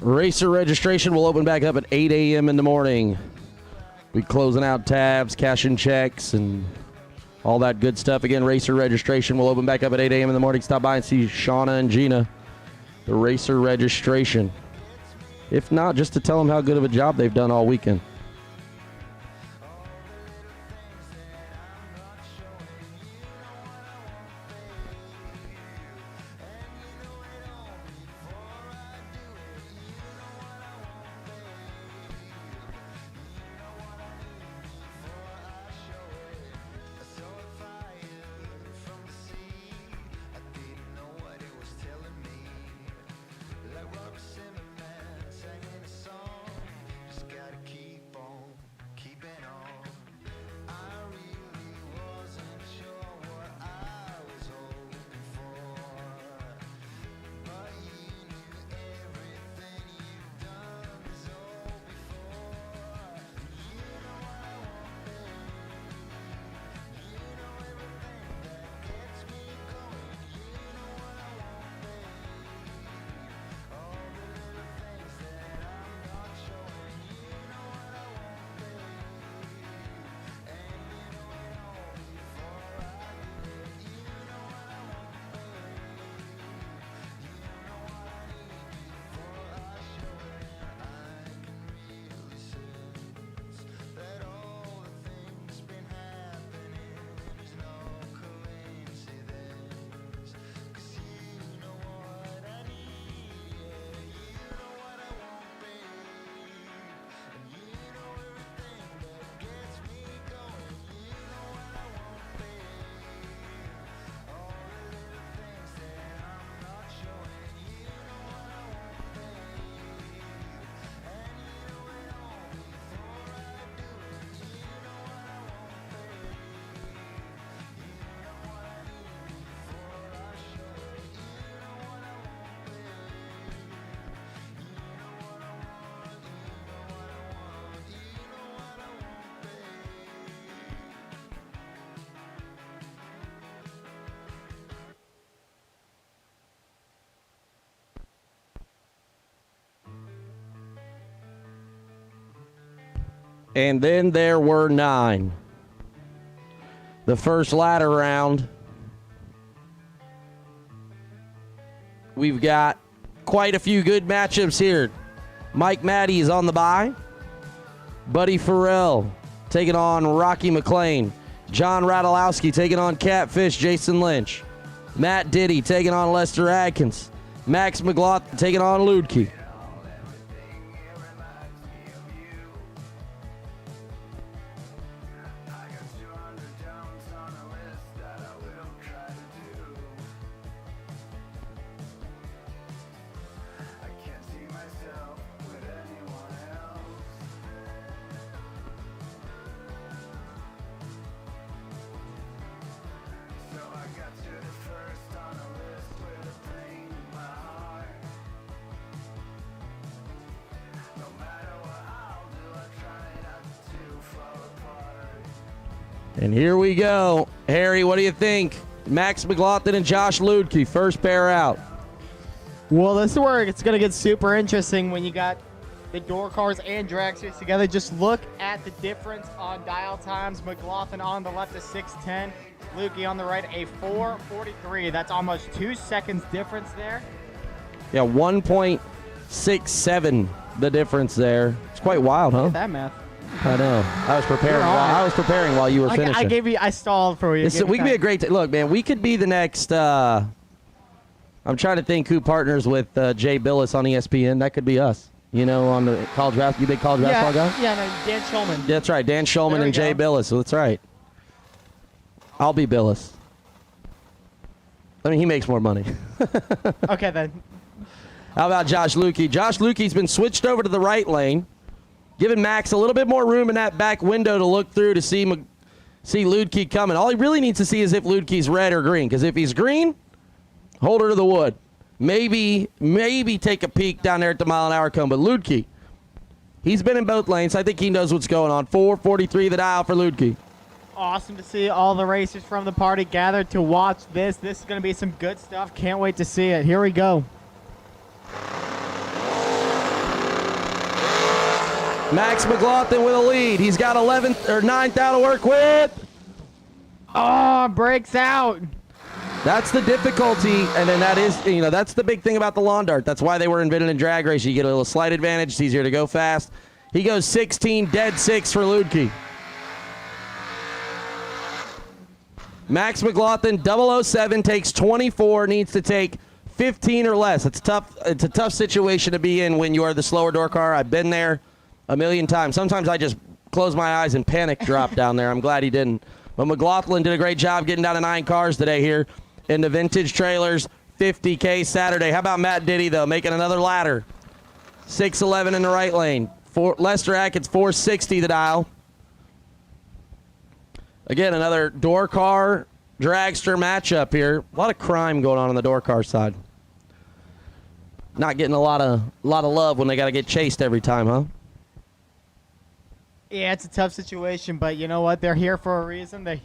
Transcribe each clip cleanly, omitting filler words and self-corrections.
Racer registration will open back up at 8 a.m. in the morning. We closing out tabs, cashing checks, and all that good stuff. Again, racer registration will open back up at 8 a.m. in the morning. Stop by and see Shauna and Gina. The racer registration. If not, just to tell them how good of a job they've done all weekend. And then there were 9. The first ladder round. We've got quite a few good matchups here. Mike Matty is on the bye. Buddy Farrell taking on Rocky Mclean. John Ratalowski taking on Catfish Jason Lynch. Matt Diddy taking on Lester Adkins. Max Mclaughlin taking on Luedke. And here we go. Harry, what do you think? Max Mclaughlin and Josh Luedke, first pair out. Well, this is where it's going to get super interesting when you got the door cars and dragsters together. Just look at the difference on dial times. Mclaughlin on the left is 6:10. Luedke on the right, a 4:43. That's almost 2 seconds difference there. Yeah, 1.67 the difference there. It's quite wild, huh? Look at that math. I know. I was preparing while you were finishing. I stalled for you. We could be a great look, man. We could be the next. I'm trying to think who partners with Jay Billis on ESPN. That could be us. You know, on the college basketball. You big college basketball guy? Yeah, no, Dan Schulman. That's right, Dan Schulman and Jay Billis. So that's right. I'll be Billis. I mean, he makes more money. Okay, then. How about Josh Luedke? Josh Luedke's been switched over to the right lane, giving Max a little bit more room in that back window to look through to see Luedke coming. All he really needs to see is if Luedke's red or green, because if he's green, hold her to the wood. Maybe take a peek down there at the mile-an-hour cone. But Luedke, he's been in both lanes. I think he knows what's going on. 4:43 the dial for Luedke. Awesome to see all the racers from the party gathered to watch this. This is going to be some good stuff. Can't wait to see it. Here we go. Max Mclaughlin with a lead. He's got 11th or 9th out to work with. Oh, breaks out. That's the difficulty, and then that is, that's the big thing about the lawn dart. That's why they were invented in drag racing. You get a little slight advantage. It's easier to go fast. He goes 16, dead 6 for Luedke. Max Mclaughlin, 007, takes 24, needs to take 15 or less. It's tough. It's a tough situation to be in when you are the slower door car. I've been there a million times. Sometimes I just close my eyes and panic drop down there. I'm glad he didn't. But Mclaughlin did a great job getting down to 9 cars today here in the Vintage Trailers 50K Saturday. How about Matt Diddy, though, making another ladder? 6'11 in the right lane. Lester Atkins, 460 the dial. Again, another door car dragster matchup here. A lot of crime going on the door car side. Not getting a lot of love when they got to get chased every time, huh? Yeah, it's a tough situation, but you know what? They're here for a reason. They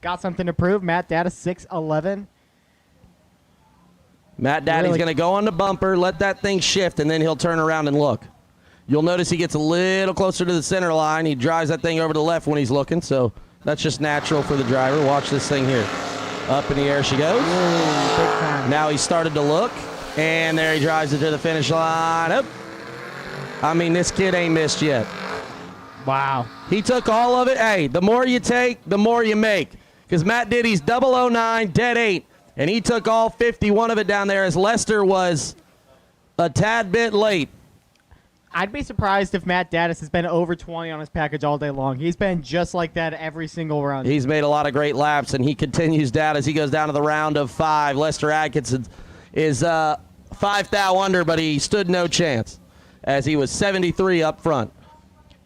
got something to prove. Matt Data 6'11. Matt Daddy's going to go on the bumper, let that thing shift, and then he'll turn around and look. You'll notice he gets a little closer to the center line. He drives that thing over to the left when he's looking, so that's just natural for the driver. Watch this thing here. Up in the air she goes. Ooh, big time. Now he started to look, and there he drives it to the finish line. Up. I mean, this kid ain't missed yet. Wow. He took all of it. Hey, the more you take, the more you make. Because Matt Diddy's 009, dead 8. And he took all 51 of it down there as Lester was a tad bit late. I'd be surprised if Matt Daddis has been over 20 on his package all day long. He's been just like that every single run. He's made a lot of great laps, and he continues down as he goes down to the round of 5. Lester Atkinson is 5 thou under, but he stood no chance as he was 73 up front.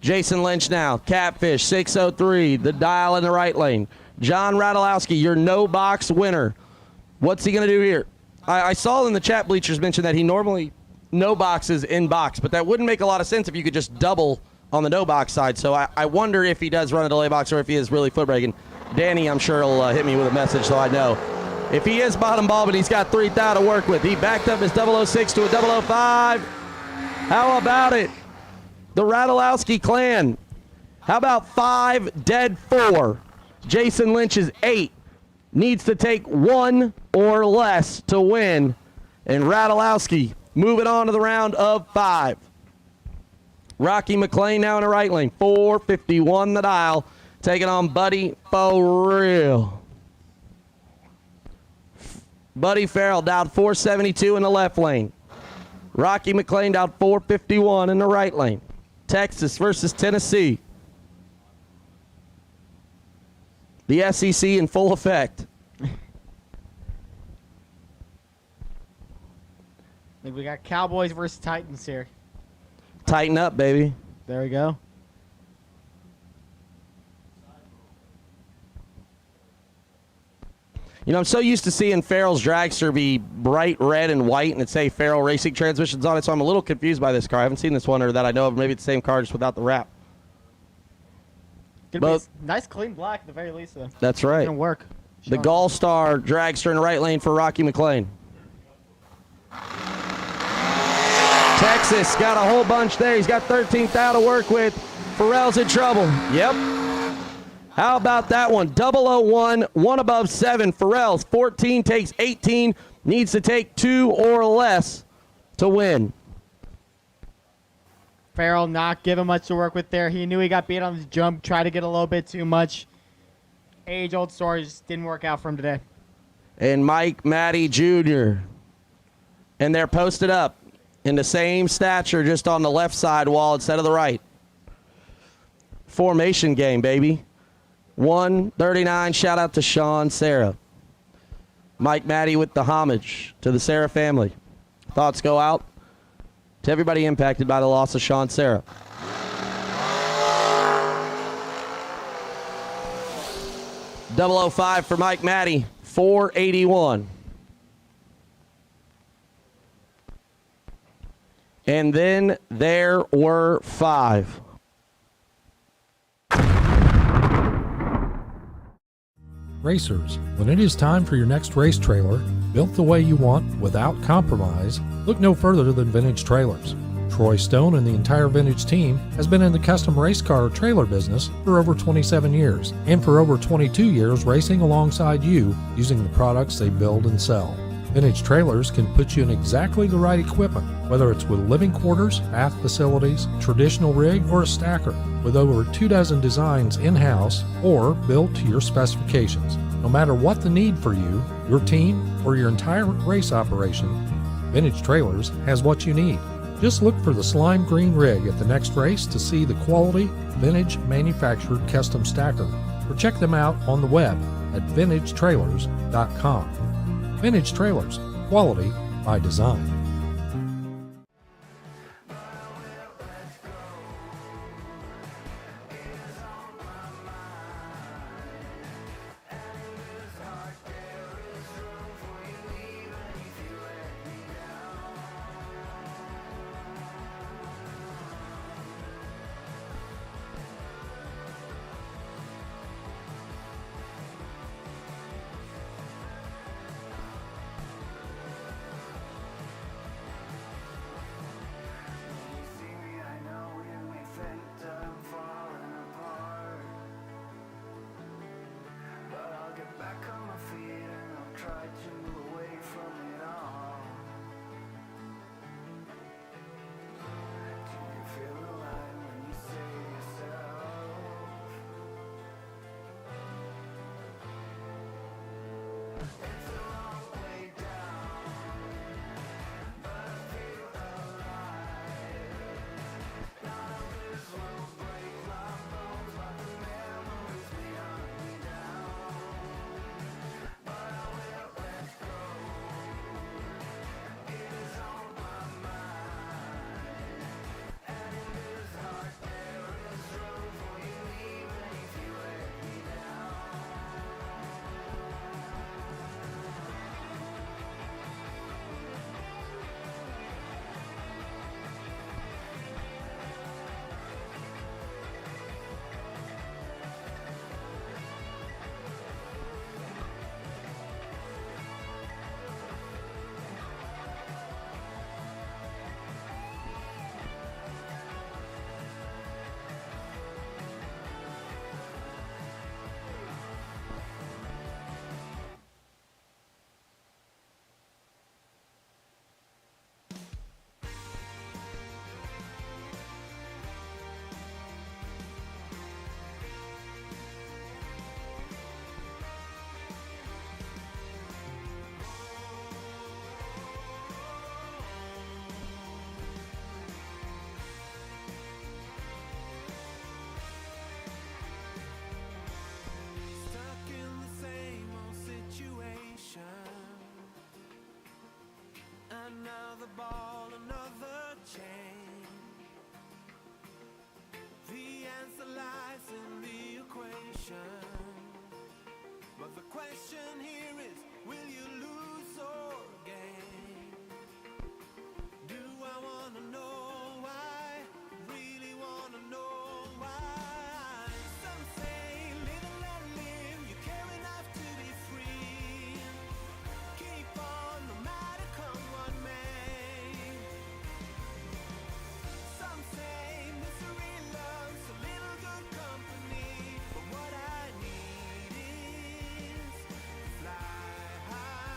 Jason Lynch now, Catfish, 603, the dial in the right lane. John Ratalowski, your no-box winner. What's he going to do here? I saw in the chat bleachers mention that he normally no boxes in box, but that wouldn't make a lot of sense if you could just double on the no box side. So I wonder if he does run a delay box or if he is really foot braking. Danny, I'm sure, will hit me with a message so I know. If he is bottom ball, but he's got 3,000 to work with. He backed up his 006 to a 005. How about it? The Ratalowski clan. How about 5, dead 4? Jason Lynch is 8. Needs to take 1 or less to win. And Ratalowski moving on to the round of 5. Rocky Mclean now in the right lane. 451 the dial. Taking on Buddy for real. Buddy Farrell down 472 in the left lane. Rocky Mclean down 451 in the right lane. Texas versus Tennessee. The SEC in full effect. We got Cowboys versus Titans here. Tighten up, baby. There we go. I'm so used to seeing Farrell's dragster be bright red and white and it say Farrell Racing Transmissions on it, so I'm a little confused by this car. I haven't seen this one or that I know of. Maybe it's the same car just without the wrap. Nice clean black at the very least, though. That's right. It's gonna work. The Gall Star dragster in the right lane for Rocky Mclean. Texas got a whole bunch there. He's got 13,000 to work with. Farrell's in trouble. Yep. How about that one? 001, 1 above 7. Farrell's 14, takes 18. Needs to take 2 or less to win. Farrell not giving much to work with there. He knew he got beat on the jump, tried to get a little bit too much. Age-old story, just didn't work out for him today. And Mike Matty Jr. And they're posted up in the same stature, just on the left side wall instead of the right. Formation game, baby. 139, shout out to Sean Sarah. Mike Matty with the homage to the Sarah family. Thoughts go out to everybody impacted by the loss of Sean Sarah. .005 for Mike Matty, 481. And then there were 5. Racers, when it is time for your next race trailer, built the way you want without compromise, look no further than Vintage Trailers. Troy Stone and the entire Vintage team has been in the custom race car trailer business for over 27 years, and for over 22 years racing alongside you using the products they build and sell. Vintage Trailers can put you in exactly the right equipment, whether it's with living quarters, bath facilities, traditional rig, or a stacker, with over 24 designs in-house or built to your specifications. No matter what the need for you, your team, or your entire race operation, Vintage Trailers has what you need. Just look for the slime green rig at the next race to see the quality, vintage manufactured custom stacker, or check them out on the web at vintagetrailers.com. Vintage Trailers, quality by design. Another ball, another chain. The answer lies in the equation. But the question here is, will you lose or gain? Do I wanna know why? Really wanna know why? Some say live and let live, you care enough to be free. Keep on no matter come what may. Some say misery loves a little good company, but what I need is to fly high.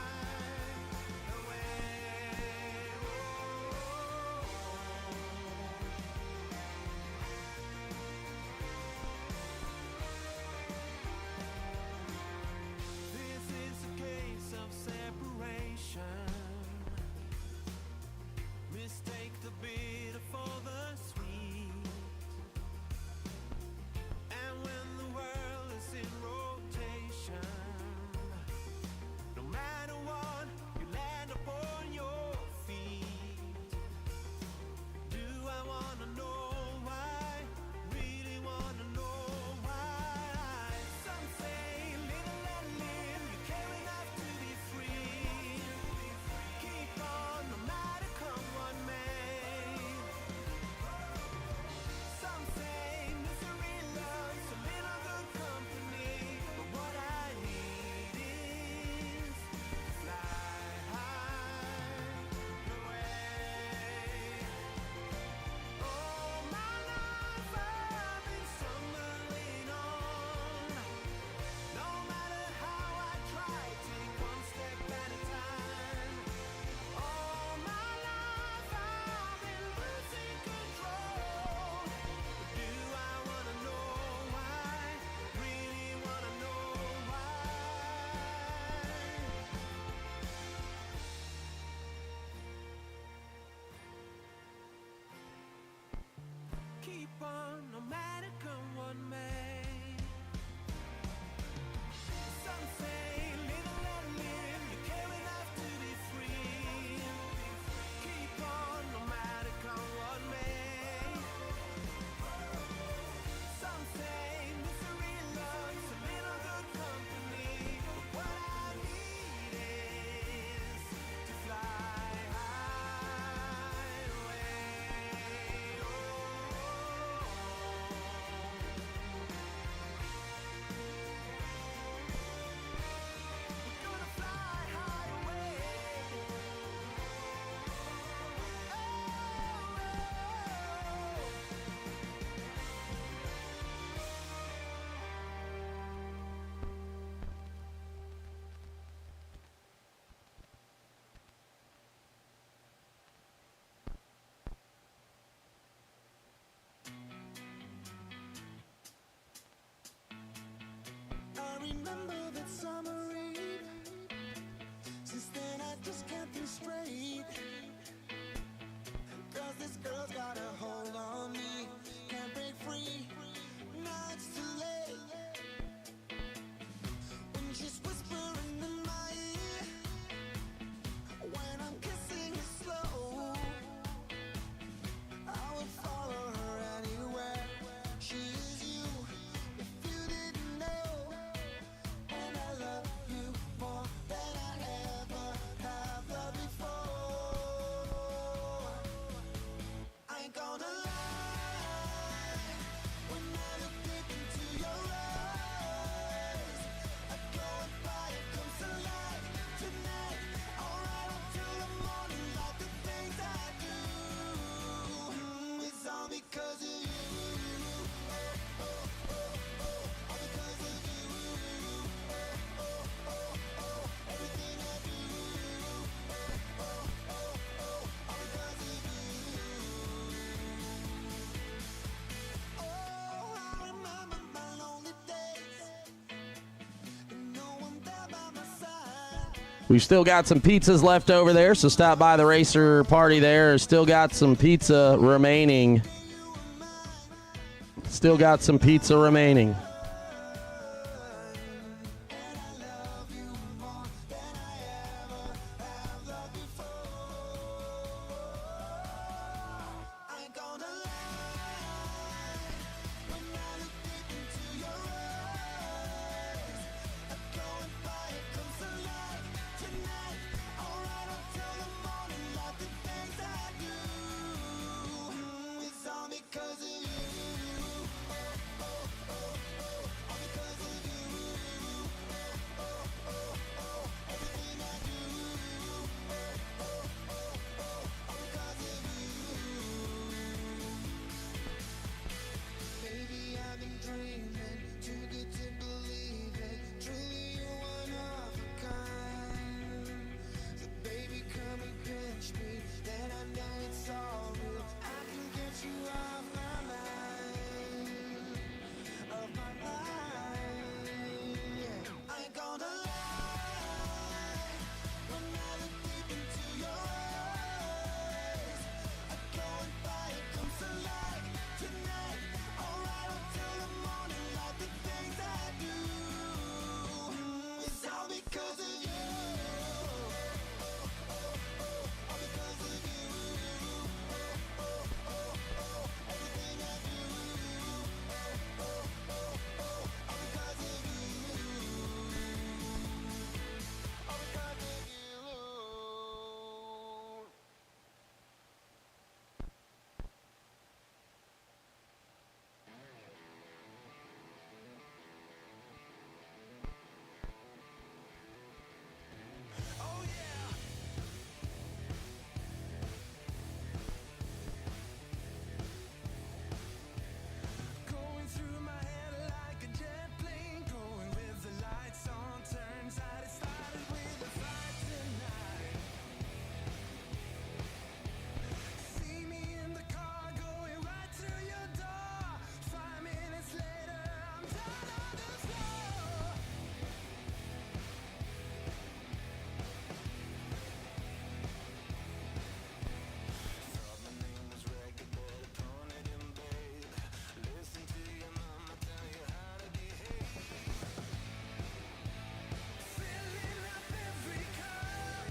remember that summer eve. Since then I just can't think straight. 'Cause this girl's got a hold on me. Can't break free. Now it's too late. When she's whispering in my ear. When I'm kissing her slow. I would follow her anywhere. She is you, if you didn't know. And I love you more than I ever have loved before. I ain't gonna lie. When I look deep into your eyes, I go and fire comes to life tonight. Alright until the morning, like the things I do. It's all because of you. All because of you. Everything I do. All because of you. Oh, I remember my lonely days. And no one there by my side. We've still got some pizzas left over there, so stop by the racer party there. Still got some pizza remaining. Still got some pizza remaining. I ain't gonna lie. When I look deep into your eyes, I go and fire comes to life tonight. Alright until the morning, like the things I do. It's all because of you. All because of you. Everything I do. All because of you. Maybe I've been dreaming, too good to believe it. Truly you're one of a kind. So baby, come and pinch me, then I know it's all real. I can get you off my mind, off my mind. Yeah. I ain't gonna lie. When I look deep into your eyes, I go and fire comes to life tonight. Alright until the morning, like the things I do. It's all because of you. All because of you. Everything I do. All because of you. All because of you. Oh yeah. Going through my head like a jet plane, going with the lights on, turns out it started with a fight tonight. See me in the car going right through your door. 5 minutes later, I'm down on the floor. Thought my name was Reggae, better tone it in, babe. Listen to your mama tell you how to behave. Filling up every cup.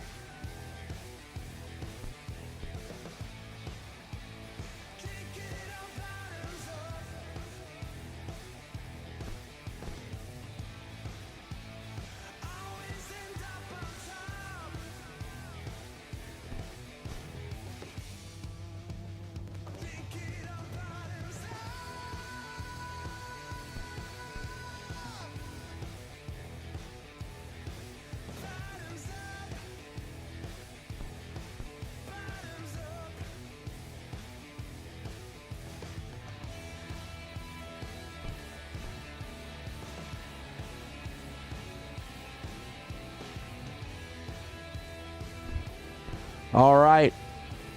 Drink it on bottoms up. Always end up on top. Drink it on bottoms up. Bottoms up. Bottoms up. All right.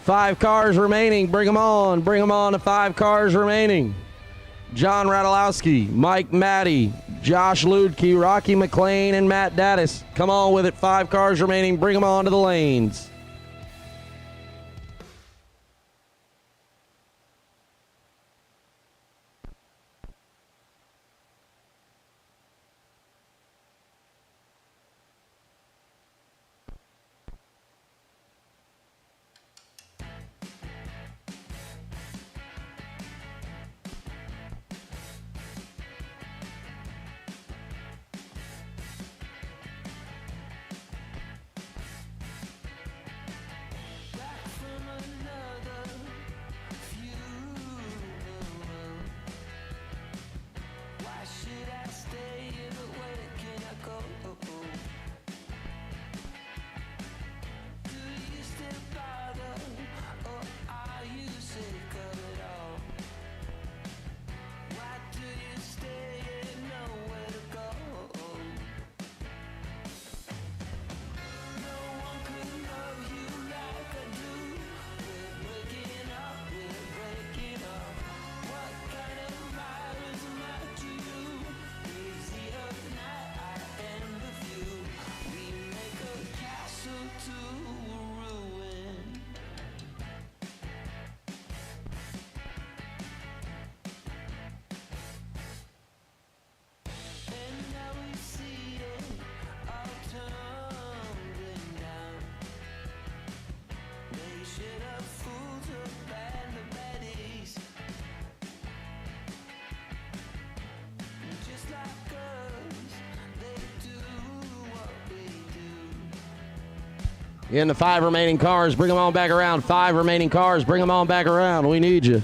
5 cars remaining. Bring them on. Bring them on to 5 cars remaining. John Ratalowski, Mike Matty, Josh Luedke, Rocky Mclean, and Matt Dattis. Come on with it. 5 cars remaining. Bring them on to the lanes. In the 5 remaining cars, bring them on back around. 5 remaining cars, bring them on back around. We need you.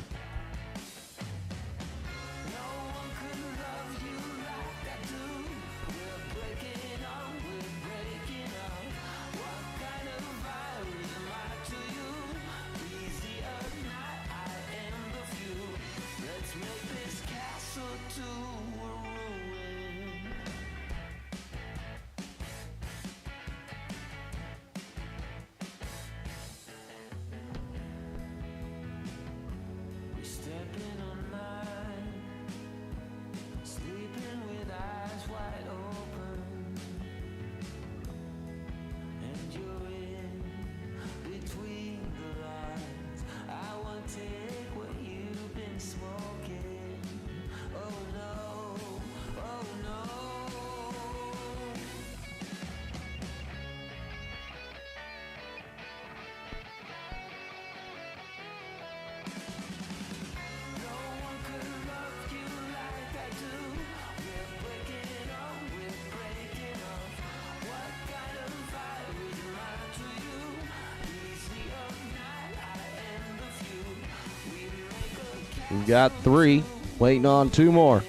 We've got 3, waiting on 2 more.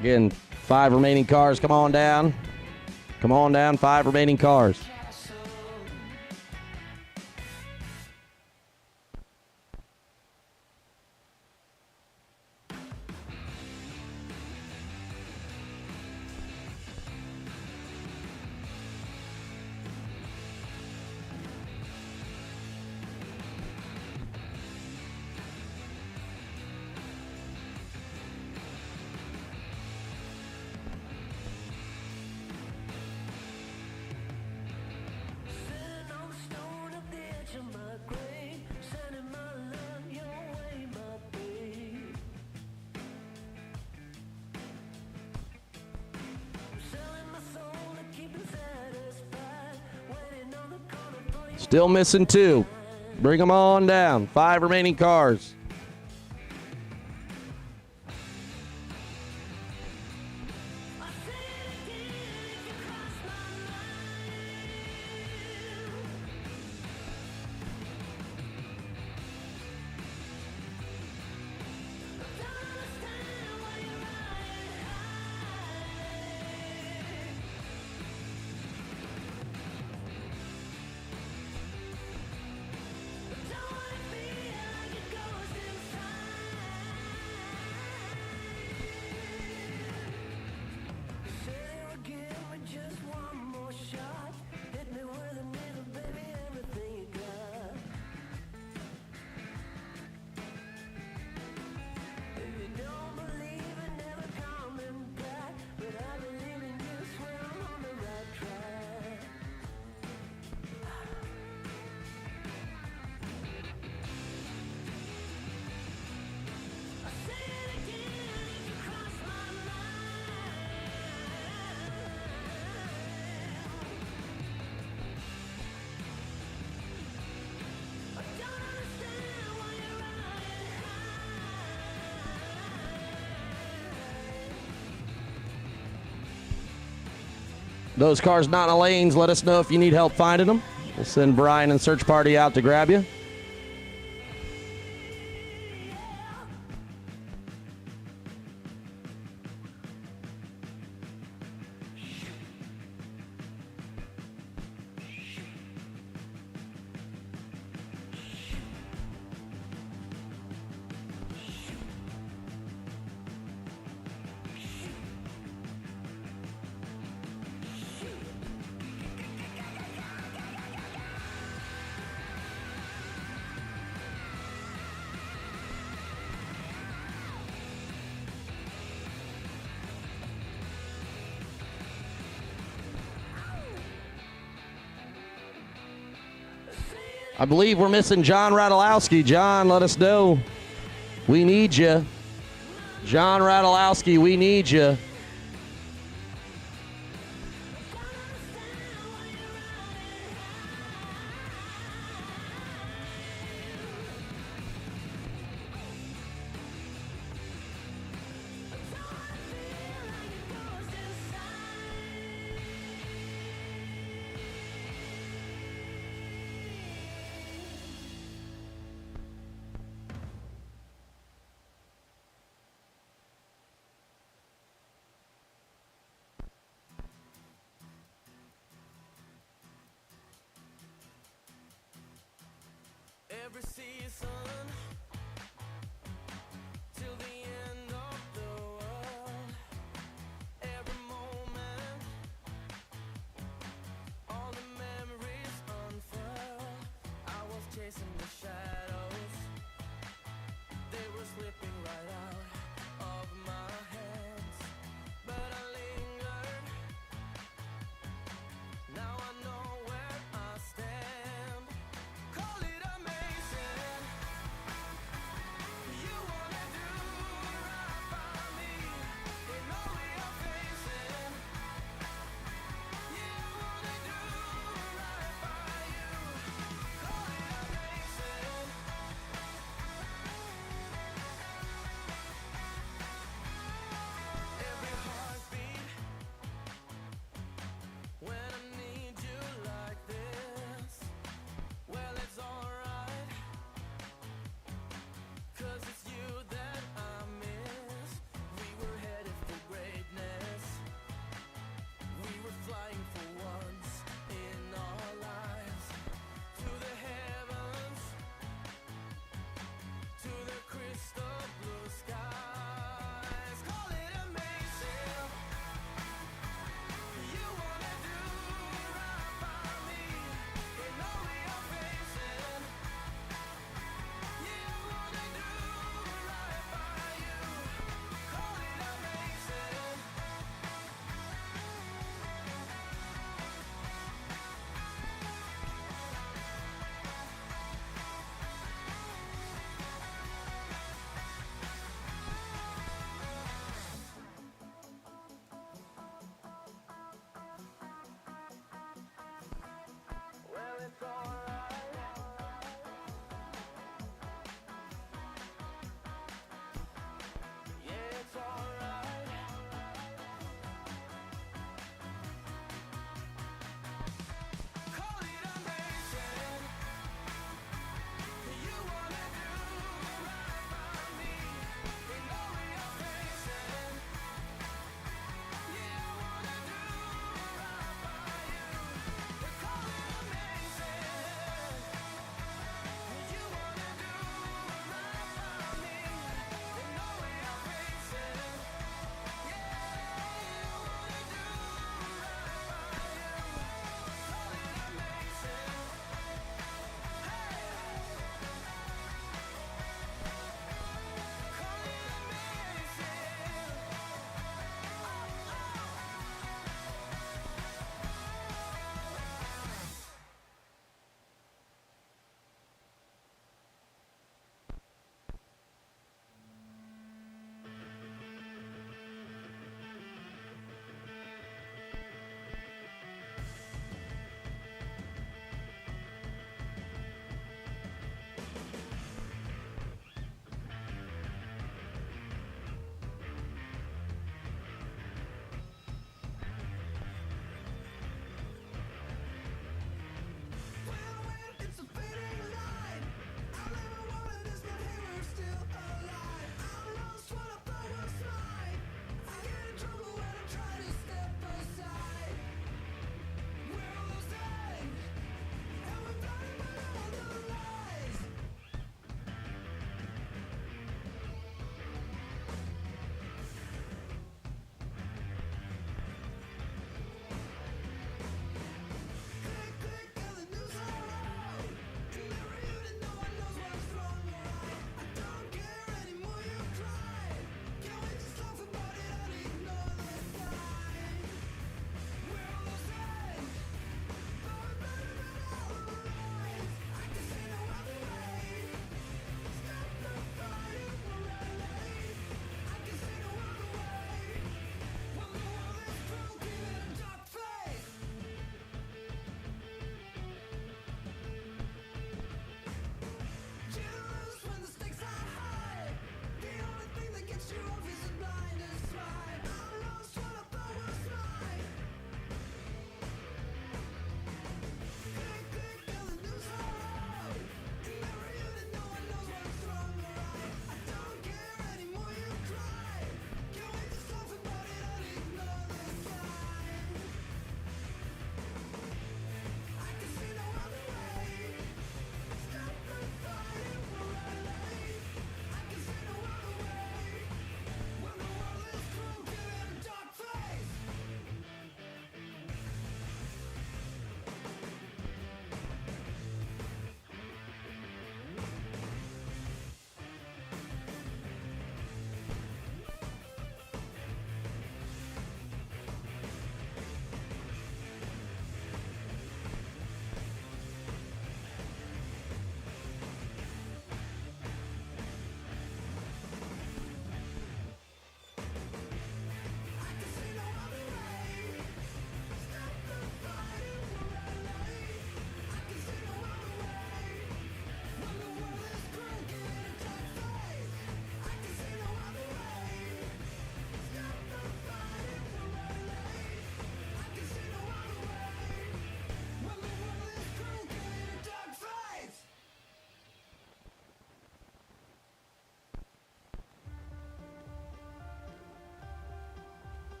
Again, 5 remaining cars. Come on down. Come on down, 5 remaining cars. Still missing 2. Bring them on down. 5 remaining cars. Those cars not in the lanes, let us know if you need help finding them. We'll send Brian and search party out to grab you. I believe we're missing John Ratalowski. John, let us know. We need you. John Ratalowski, we need you. Every season till the end of the world, every moment, all the memories unfurl. I was chasing the shadows, they were slipping right out of my hands, but I lingered. Now I know where I stand. Call it amazing.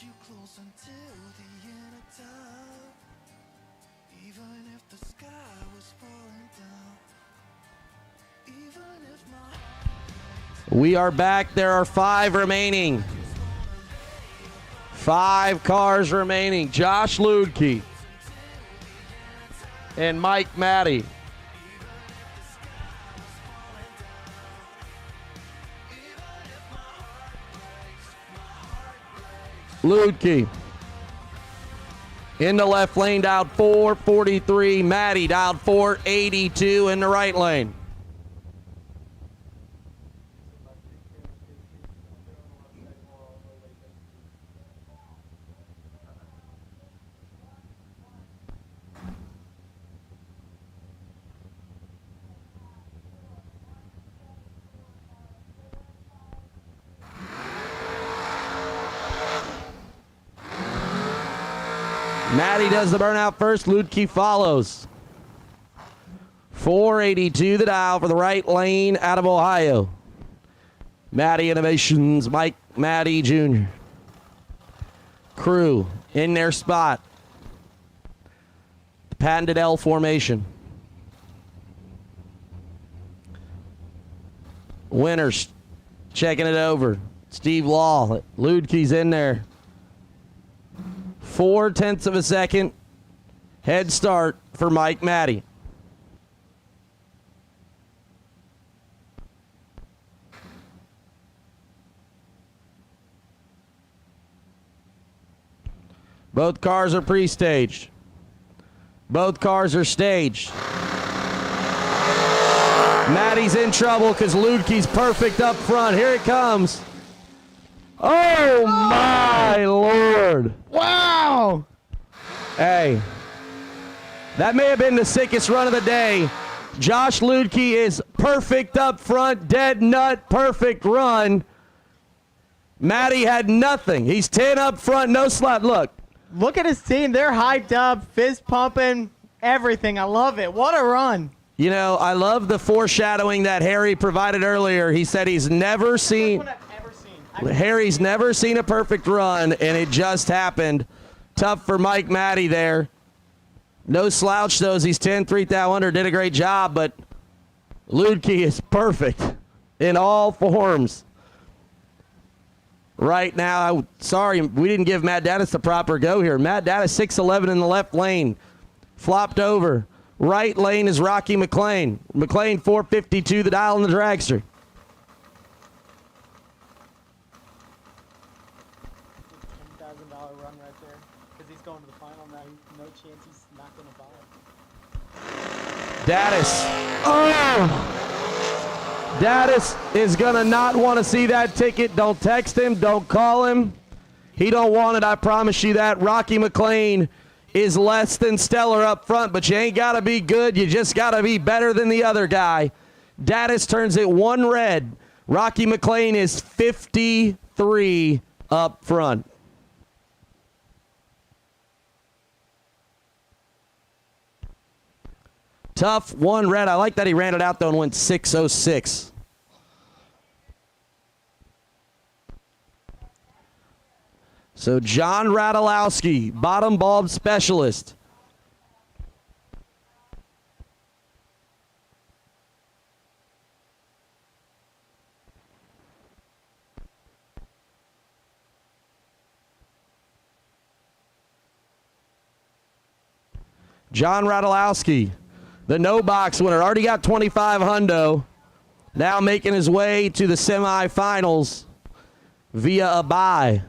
you close until the end of time. Even if the sky was falling down. Even if my heart We are back. There are 5 remaining. 5 cars remaining. Josh Luedke and Mike Matty. Luedke in the left lane, dialed 443. Matty dialed 482 in the right lane. Matty does the burnout first. Luedke follows. 482 the dial for the right lane out of Ohio. Matty Innovations, Mike Matty Jr. Crew in their spot. The patented L formation. Winners checking it over. Steve Law. Luedke's in there. 0.4 of a second head start for Mike Matty. Both cars are pre-staged. Both cars are staged. Matty's in trouble because Luedke's perfect up front. Here it comes. Oh, my Lord. Wow! Hey, that may have been the sickest run of the day. Josh Luedke is perfect up front, dead nut, perfect run. Matty had nothing. He's 10 up front, no slap. Look at his team. They're hyped up, fist pumping, everything. I love it. What a run. You know, I love the foreshadowing that Harry provided earlier. He said he's never seen... One I've ever seen. Harry's never seen a perfect run, and it just happened. Tough for Mike Matty there. No slouch, though, as he's 10, 3,000 under. Did a great job, but Luedke is perfect in all forms. Right now, sorry, we didn't give Matt Dattis the proper go here. Matt Dattis, 6'11" in the left lane. Flopped over. Right lane is Rocky Mclean. Mclean, 452, the dial in the dragster. $10,000 run right there. Because he's going to the final now. No chance he's not going to buy it. Dattis. Oh! Dattis is going to not want to see that ticket. Don't text him. Don't call him. He don't want it, I promise you that. Rocky Mclean is less than stellar up front, but you ain't got to be good. You just got to be better than the other guy. Dattis turns it 1 red. Rocky Mclean is 53 up front. Tough 1 red. I like that he ran it out, though, and went 6:06. So John Ratalowski, bottom bulb specialist. John Ratalowski, the no box winner, already got 25 hundo. Now making his way to the semifinals via a bye.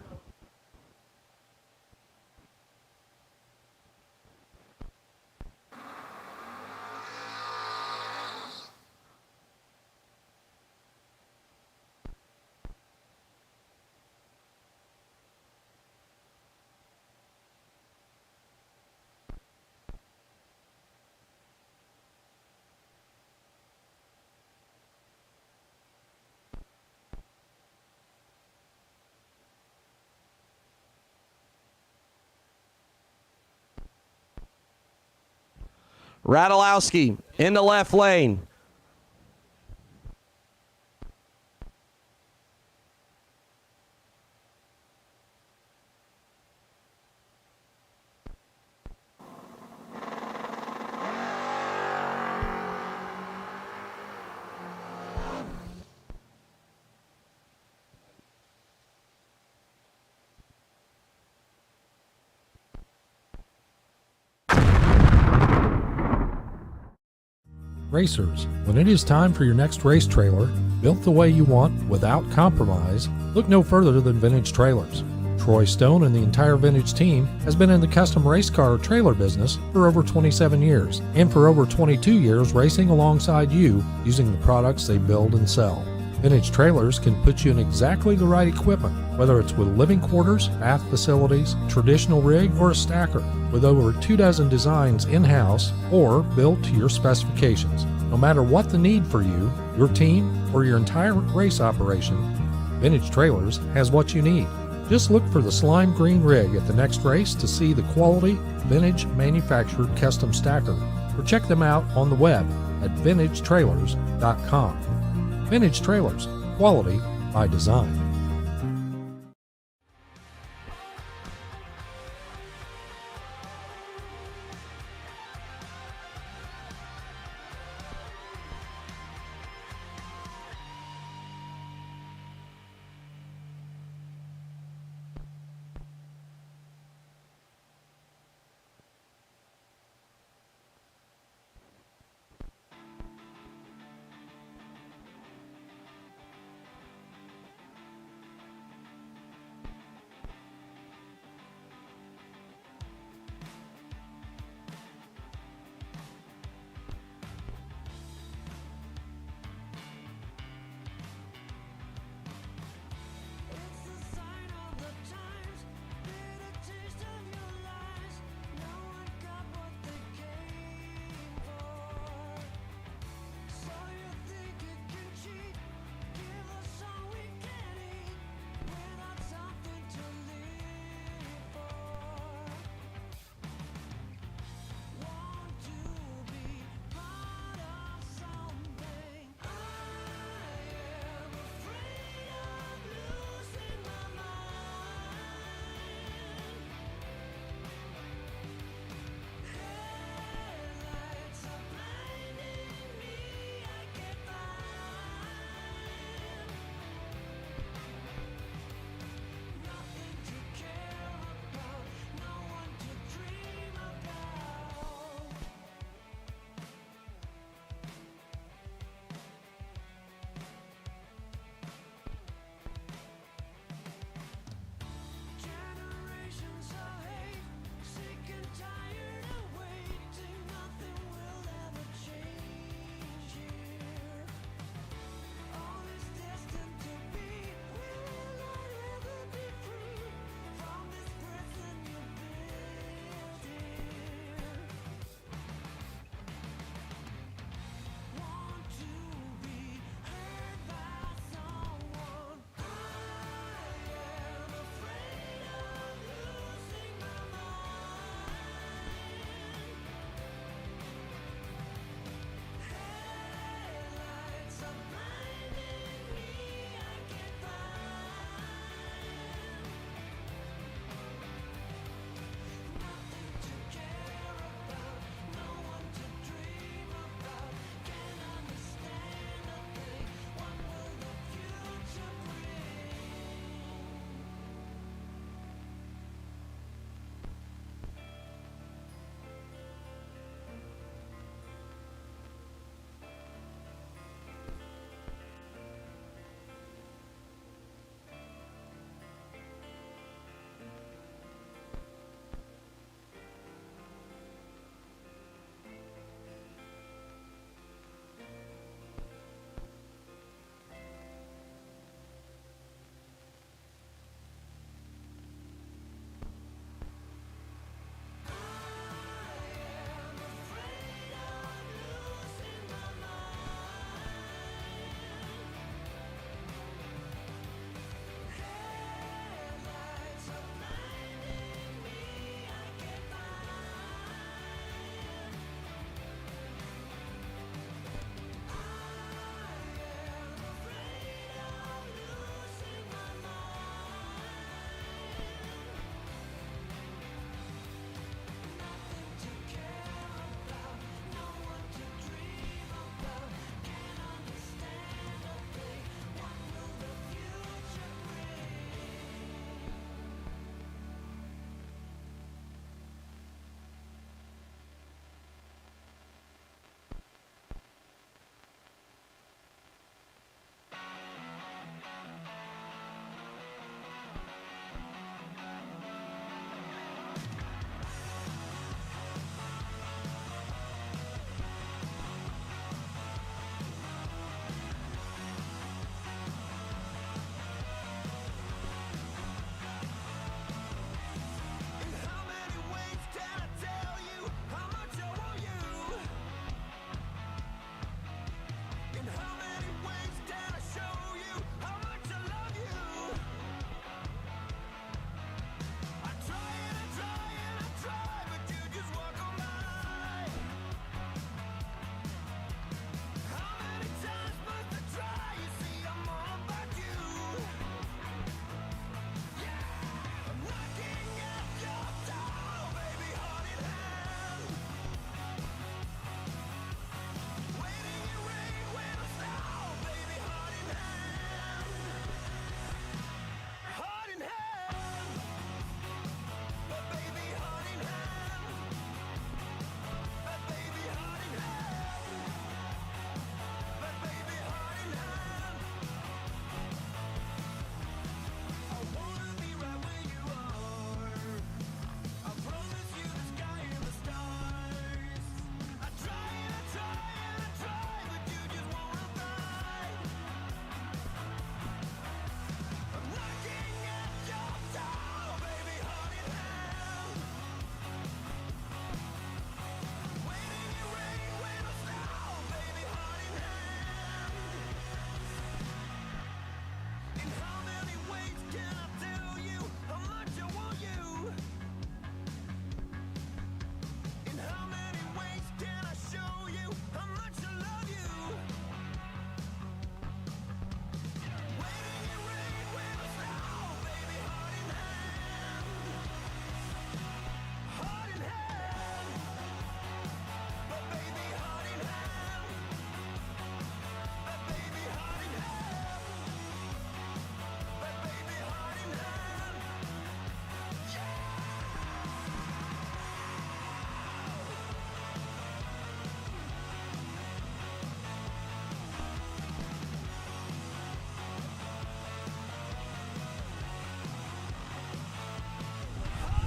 Ratalowski in the left lane. Racers, when it is time for your next race trailer, built the way you want without compromise, look no further than Vintage Trailers. Troy Stone and the entire Vintage team has been in the custom race car trailer business for over 27 years, and for over 22 years racing alongside you using the products they build and sell. Vintage Trailers can put you in exactly the right equipment, whether it's with living quarters, bath facilities, traditional rig, or a stacker, with over 24 designs in-house or built to your specifications. No matter what the need for you, your team, or your entire race operation, Vintage Trailers has what you need. Just look for the slime green rig at the next race to see the quality, vintage manufactured custom stacker, or check them out on the web at vintagetrailers.com. Vintage Trailers, quality by design.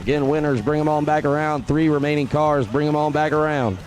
Again, winners, bring them on back around. 3 remaining cars, bring them on back around.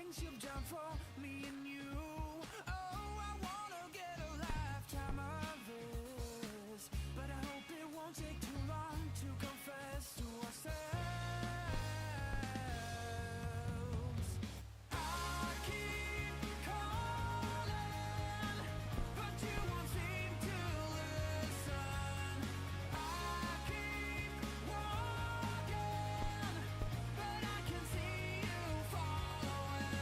things you've done for me and you. Oh, I wanna get a lifetime of this, but I hope it won't take too long to confess to ourselves. I keep calling, but you won't seem to listen. I keep walking, but I can see you following.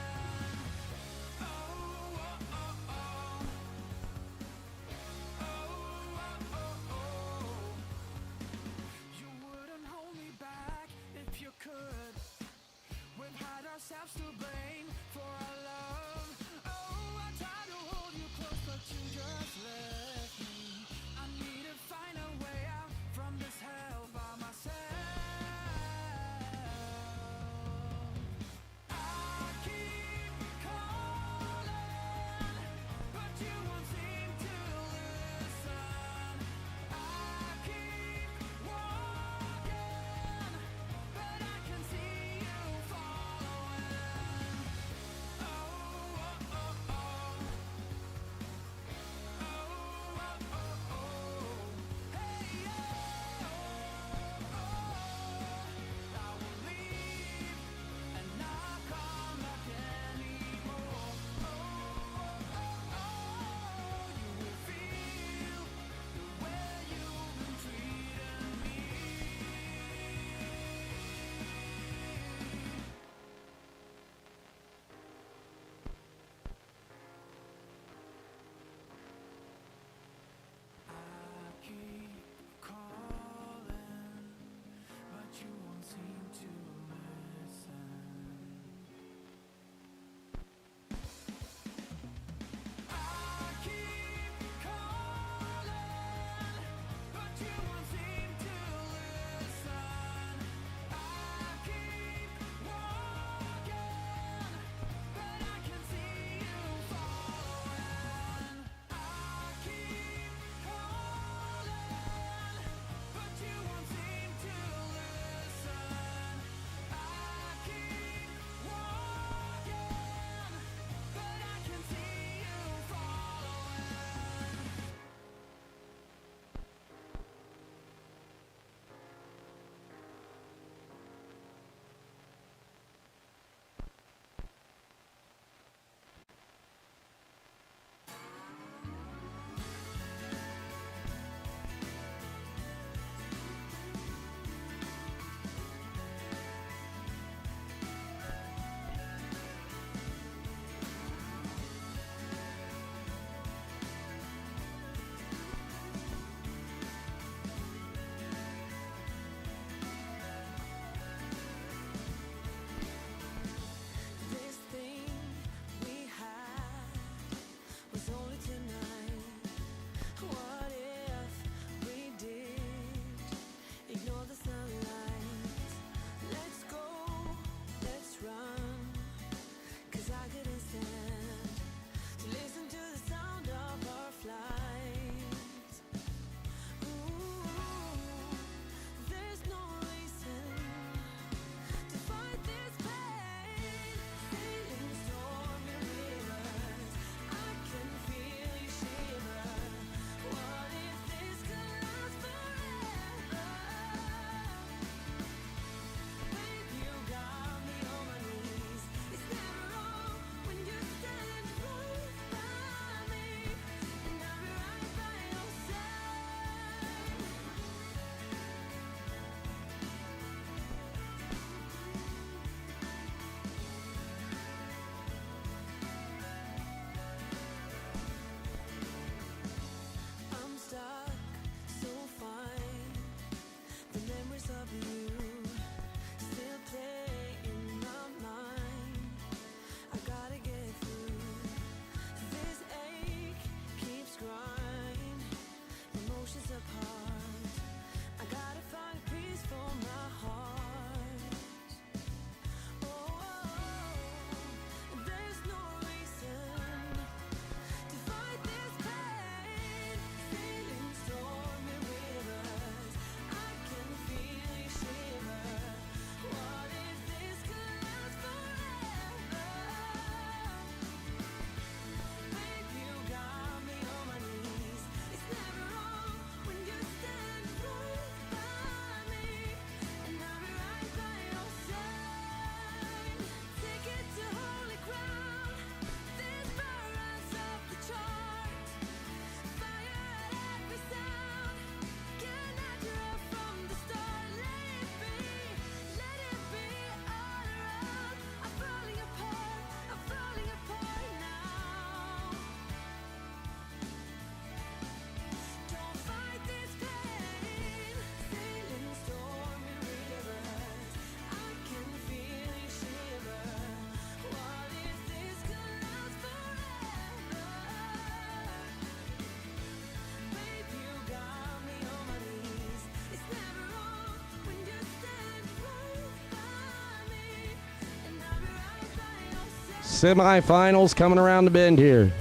Semifinals coming around the bend here.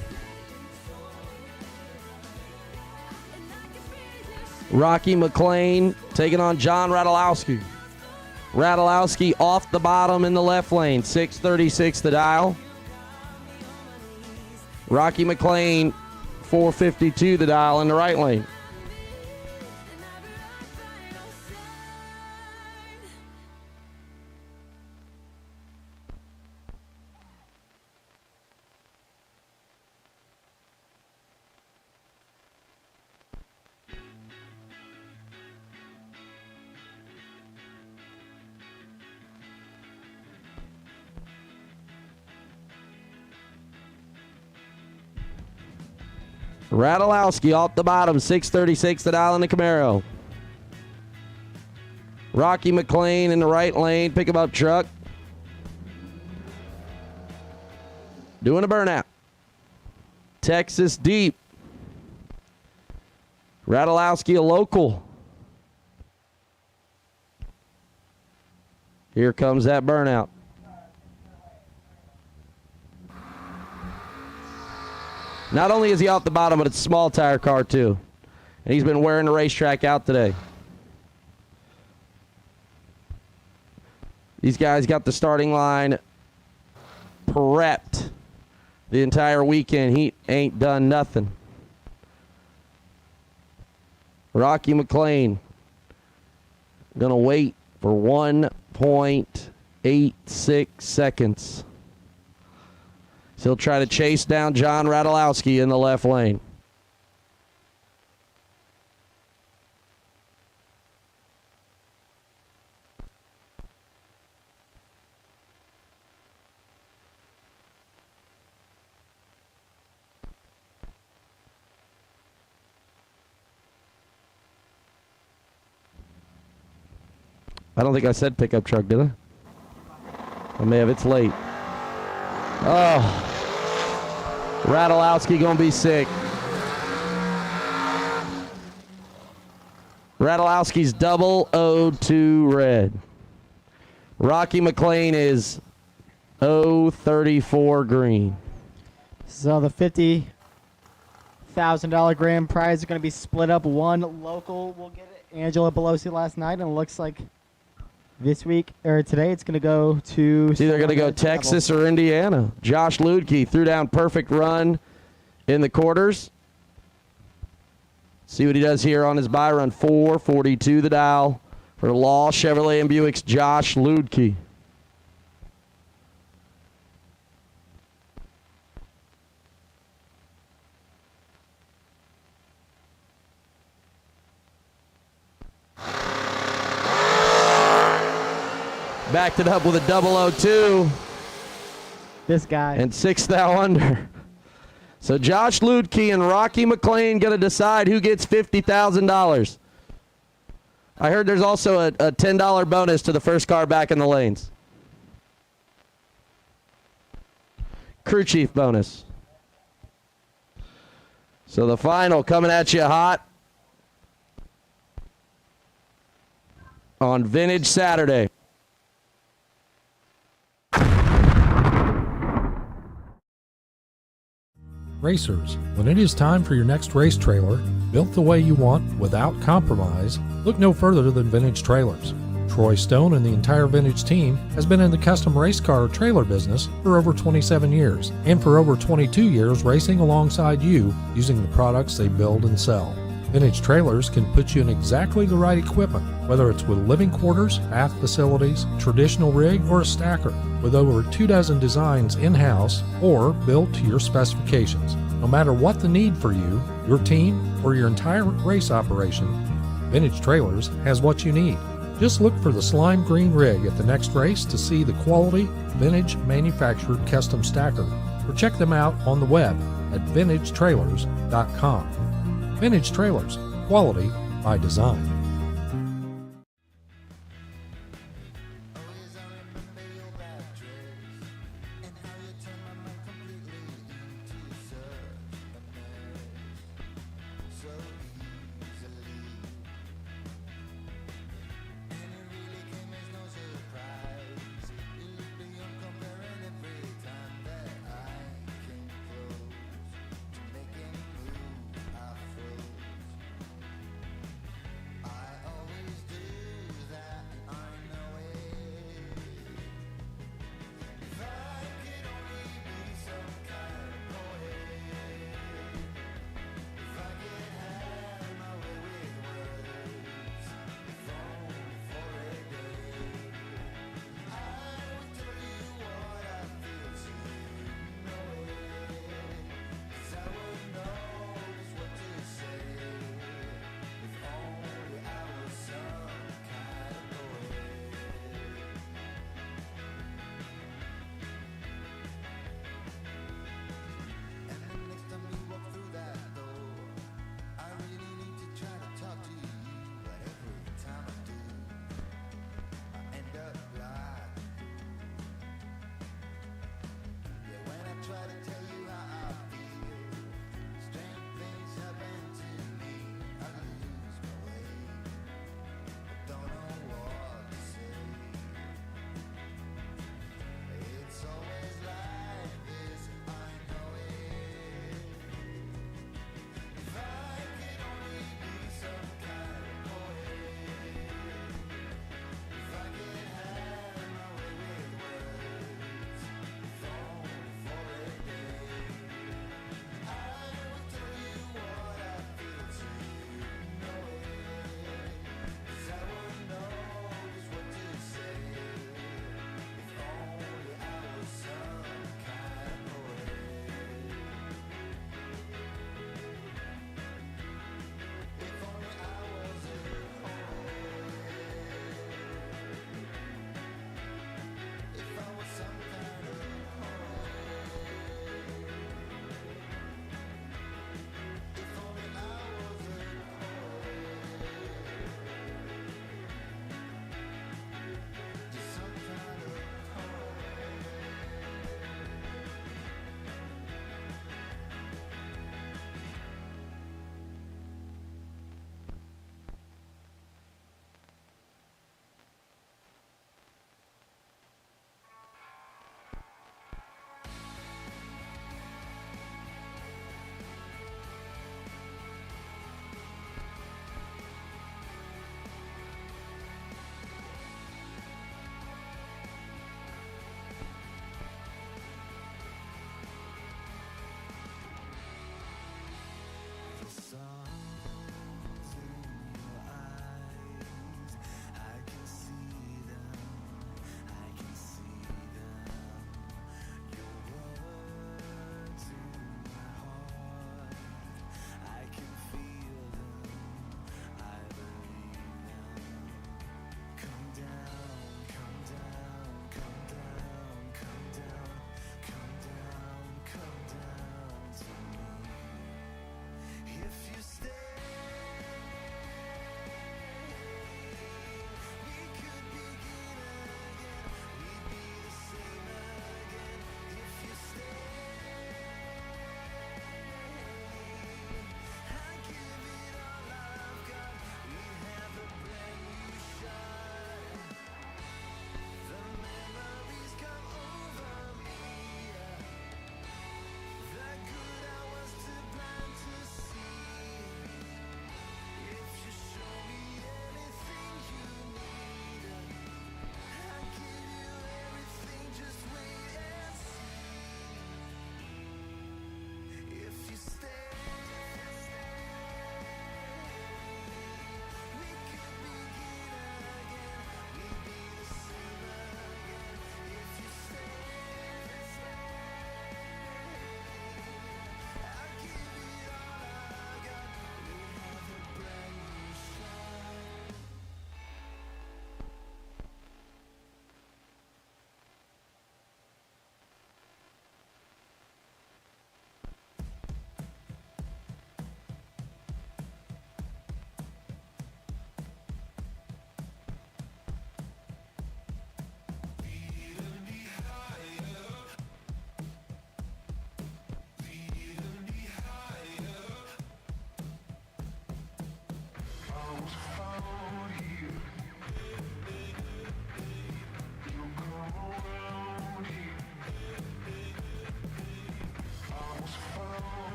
Rocky Mclean taking on John Ratalowski. Ratalowski off the bottom in the left lane, 636 the dial. Rocky Mclean, 452 the dial in the right lane. Ratalowski off the bottom, 636 the dial in the Camaro. Rocky Mclean in the right lane, pick him up truck. Doing a burnout. Texas deep. Ratalowski a local. Here comes that burnout. Not only is he off the bottom, but it's a small tire car too. And he's been wearing the racetrack out today. These guys got the starting line prepped the entire weekend. He ain't done nothing. Rocky Mclean gonna wait for 1.86 seconds. So he'll try to chase down John Ratalowski in the left lane. I don't think I said pickup truck, did I? I may have. It's late. Oh. Ratalowski gonna be sick. Ratalowski's 002 red. Rocky Mclean is 034 green. So the $50,000 grand prize is going to be split up. One local will get it. Angela Pelosi last night, and it looks like this week or today it's going to go to. It's either going to go Texas or Indiana. Josh Luedke threw down perfect run in the quarters. See what he does here on his bye run. 442 the dial for Law Chevrolet and Buick's Josh Luedke. Backed it up with a 002. This guy. And 6th thou under. So Josh Luedke and Rocky Mclean going to decide who gets $50,000. I heard there's also a $10 bonus to the first car back in the lanes. Crew chief bonus. So the final coming at you hot on Vintage Saturday. Racers, when it is time for your next race trailer, built the way you want without compromise, look no further than Vintage Trailers. Troy Stone and the entire Vintage team has been in the custom race car trailer business for over 27 years, and for over 22 years racing alongside you using the products they build and sell. Vintage Trailers can put you in exactly the right equipment, whether it's with living quarters, bath facilities, traditional rig, or a stacker, with over 24 designs in-house or built to your specifications. No matter what the need for you, your team, or your entire race operation, Vintage Trailers has what you need. Just look for the slime green rig at the next race to see the quality, vintage manufactured custom stacker, or check them out on the web at vintagetrailers.com. Vintage Trailers, quality by design.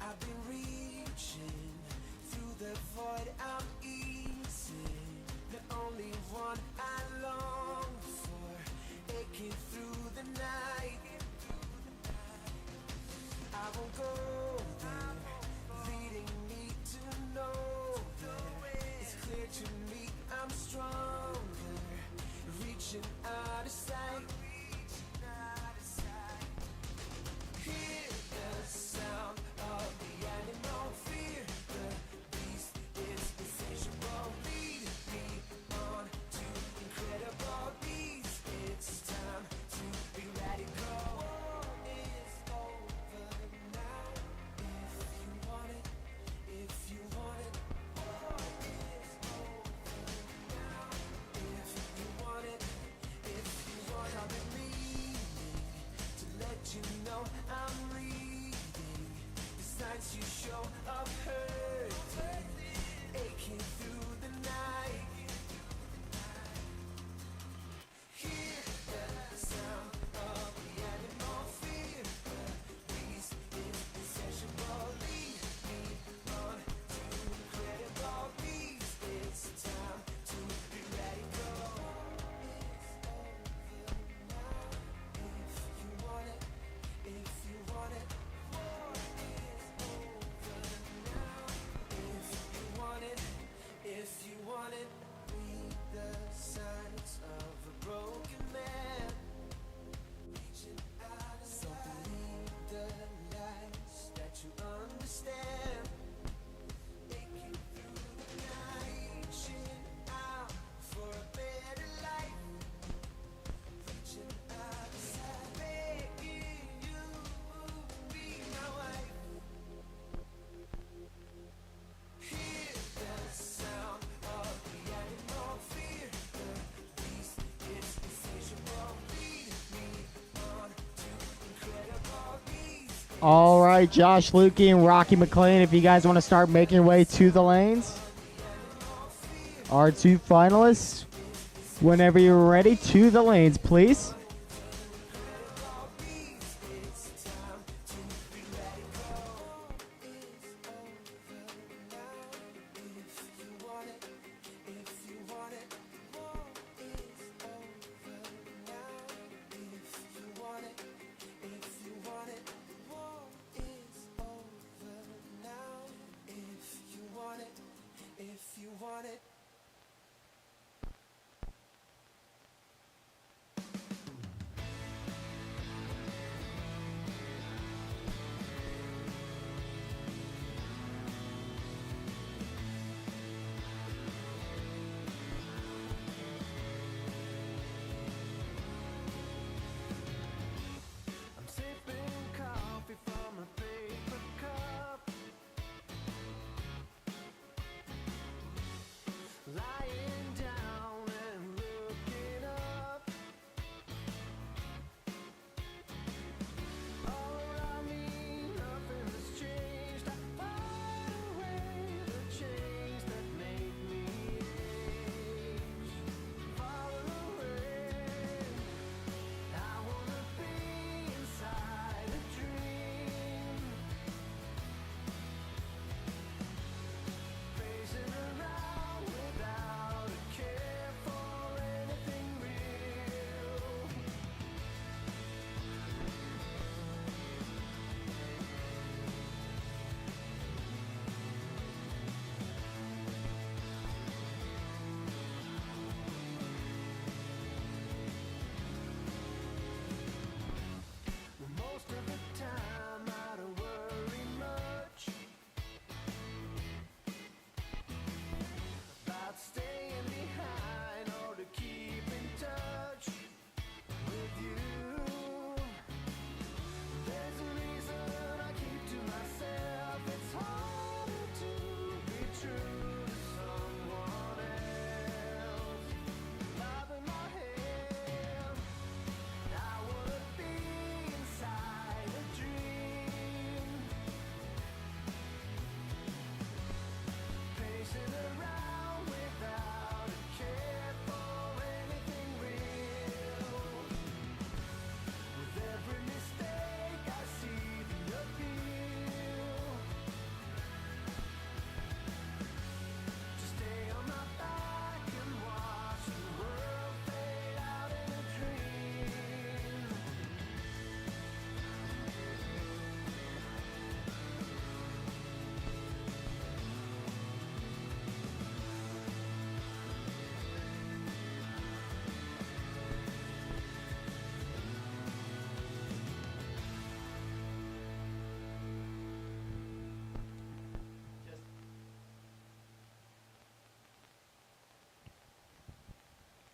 I've been reaching through the void, I'm easy. The only one I long for, aching through the night. I won't go there, leading me to nowhere. It's clear to me I'm stronger, reaching out of sight. Hear the sound of the animal fear. The beast is insatiable. Lead me on to incredible beats. It's time to be radical. War is over now. If you want it, if you want it. War is over now. If you want it, if you want it. I've been meaning to let you know I'm reading the signs you show of hurting, aching through the night. Hear the sound of the animal fear. The beast is insatiable. Lead me on to incredible beats. It's time to be radical. It's over now. If you want it, if you want it. War is over now. If you want it, if you want it. Read the signs of a broken man, reaching out of sight. Don't believe the lies that you understand. Aching through the night, reaching out for a better life. Reaching out of sight, begging you be my wife. Hear the sound of the animal fear. The beast is insatiable. Lead me on to incredible beats. All right, Josh Luedke and Rocky Mclean, if you guys want to start making your way to the lanes. Our two finalists, whenever you're ready, to the lanes, please. If you want it.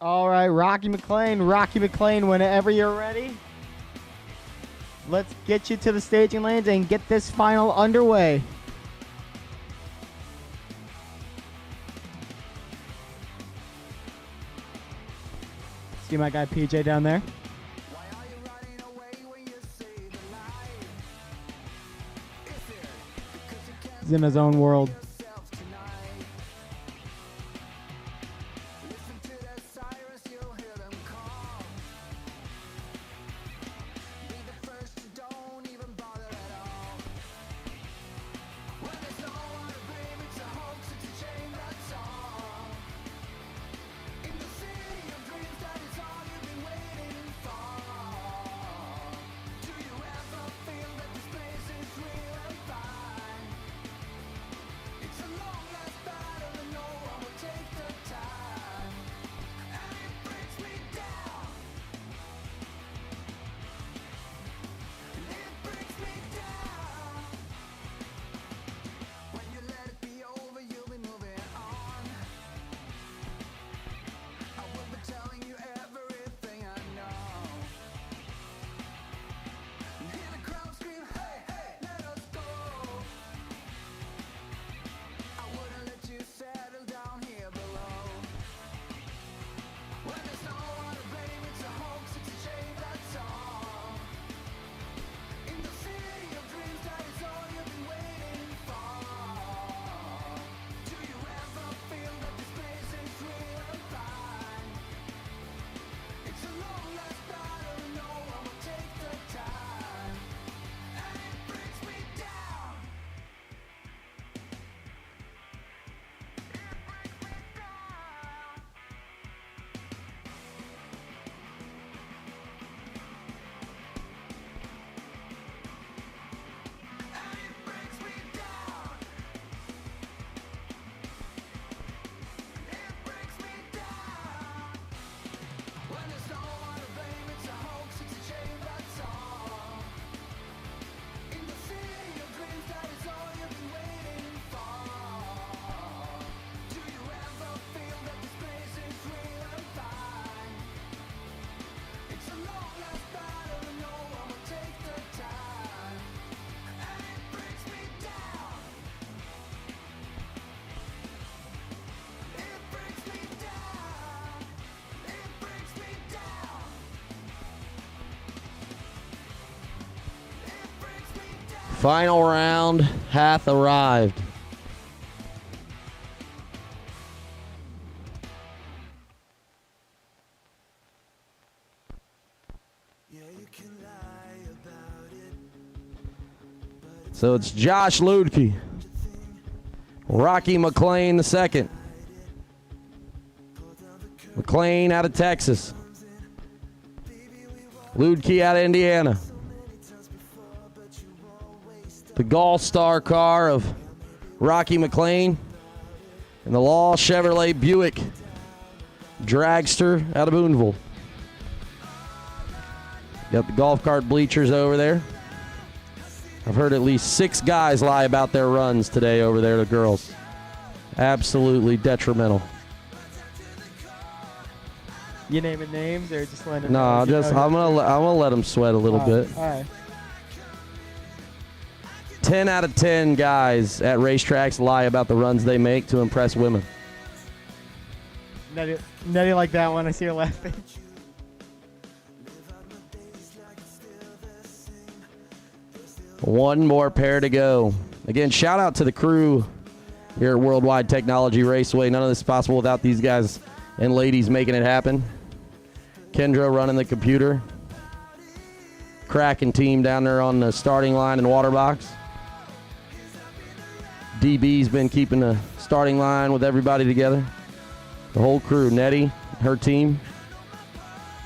All right, Rocky McLean, whenever you're ready. Let's get you to the staging lanes and get this final underway. See my guy PJ down there? Why are you running away when you see the light? Is it because you can't He's in his own world. yourself tonight? Listen to the sirens, you'll hear them call. Be the first to don't even bother at all. When there's no one to blame, it's a hoax, it's a shame, that's all. In the city of dreams, that is all you've been waiting for. Do you ever feel that this place is real and fine? It's a long last battle and no one will take the time. And it brings me down. It brings me down. When you let it be over, you'll be moving on. I will be telling you everything I know. Hear the crowd scream, hey, hey, let us go. I wouldn't let you settle down here below. When there's no one to blame, it's a hoax, it's a shame, that's all. In the city of dreams, that is all you've been waiting for. Do you ever feel that this place is real and fine? It's a long last battle and no one will take the time. And it brings me down. And it brings me down. It brings me down. When there's no one to blame, it's a hoax, it's a shame, that's all. In the city of dreams, that is all you've been waiting for. Do you ever feel that this place is real and fine? It's a long last battle and no one will take the time. And it brings me down. It brings me down. It brings me down. It brings me down. Final round hath arrived. Yeah, you can lie about it. So it's Josh Luedke, Rocky McLean the second. McLean out of Texas. Luedke out of Indiana. The Golf Star car of Rocky McLean and the Law Chevrolet Buick Dragster out of Boonville. Got the golf cart bleachers over there. I've heard at least 6 guys lie about their runs today over there, the girls. Absolutely detrimental. You naming names or just letting them No, know? I'm gonna let them sweat a little bit. All right. 10 out of 10 guys at racetracks lie about the runs they make to impress women. Nettie like that one. I see her laughing. One more pair to go. Again, shout out to the crew here at World Wide Technology Raceway. None of this is possible without these guys and ladies making it happen. Kendra running the computer. Cracking team down there on the starting line and water box. DB's been keeping the starting line with everybody together. The whole crew, Nettie, her team,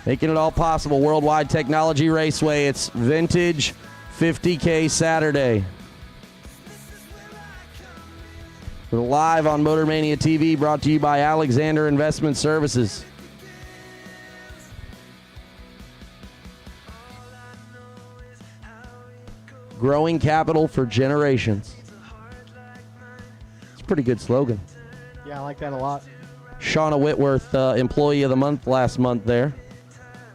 making it all possible. Worldwide Technology Raceway. It's vintage 50K Saturday. We're live on Motor Mania TV, brought to you by Alexander Investment Services. Growing capital for generations. It's a pretty good slogan. Yeah, I like that a lot. Shauna Whitworth, Employee of the Month last month there.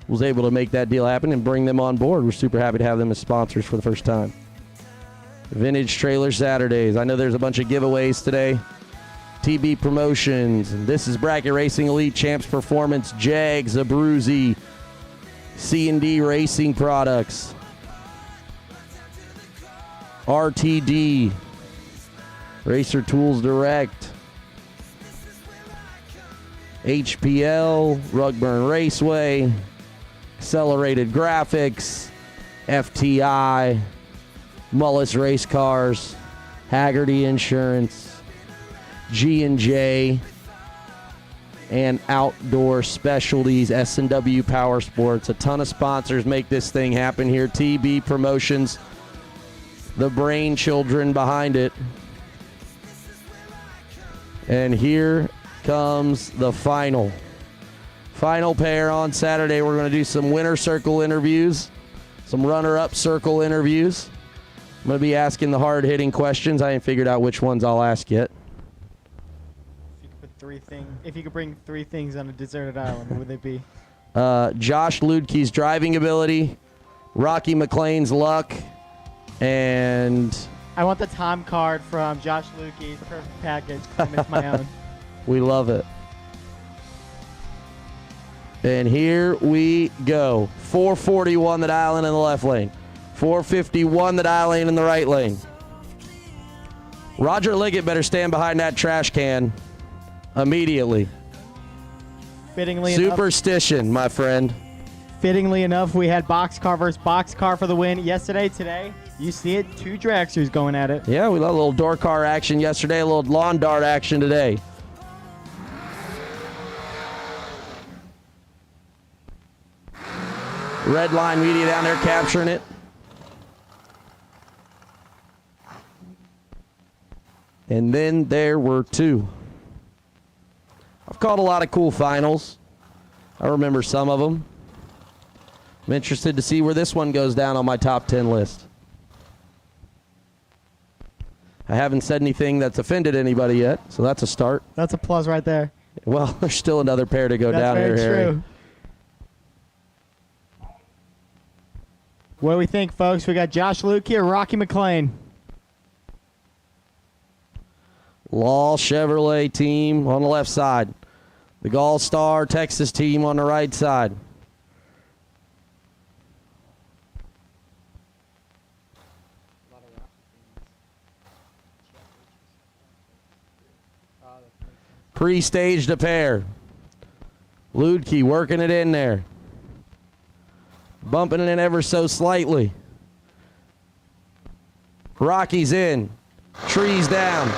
Was able to make that deal happen and bring them on board. We're super happy to have them as sponsors for the first time. Vintage Trailer Saturdays. I know there's a bunch of giveaways today. TB Promotions. And this is Bracket Racing Elite Champs Performance, Jags, Abruzzi, C&D Racing Products, RTD, Racer Tools Direct, HPL, Rugburn Raceway, Accelerated Graphics, FTI, Mullis Race Cars, Haggerty Insurance, G&J, and Outdoor Specialties, S&W Power Sports. A ton of sponsors make this thing happen here. TB Promotions, the brain children behind it. And here comes the final pair on Saturday. We're going to do some winner circle interviews, some runner-up circle interviews. I'm going to be asking the hard-hitting questions. I ain't figured out which ones I'll ask yet. If you could bring three things on a deserted island, what would they be? Josh Luedke's driving ability, Rocky Mclean's luck, and I want the time card from Josh Luedke's perfect package. It's my own. We love it. And here we go. 441 the dial in the left lane. 451 the dial in the right lane. Roger Liggett better stand behind that trash can immediately. Fittingly Superstition, my friend. Fittingly enough, we had boxcar versus boxcar for the win yesterday. Today, you see it, two dragsters going at it. Yeah, we love a little door car action yesterday, a little lawn dart action today. Red Line Media down there capturing it. And then there were two. I've called a lot of cool finals. I remember some of them. I'm interested to see where this one goes down on my top 10 list. I haven't said anything that's offended anybody yet, so that's a start. That's a plus right there. Well, there's still another pair to go That's down here, very Harry. true. What do we think, folks? We got Josh Luedke or Rocky Mclean? Law Chevrolet team on the left side. The Gall Star Texas team on the right side. Pre-staged a pair. Luedke working it in there. Bumping it in ever so slightly. Rocky's in. Trees down.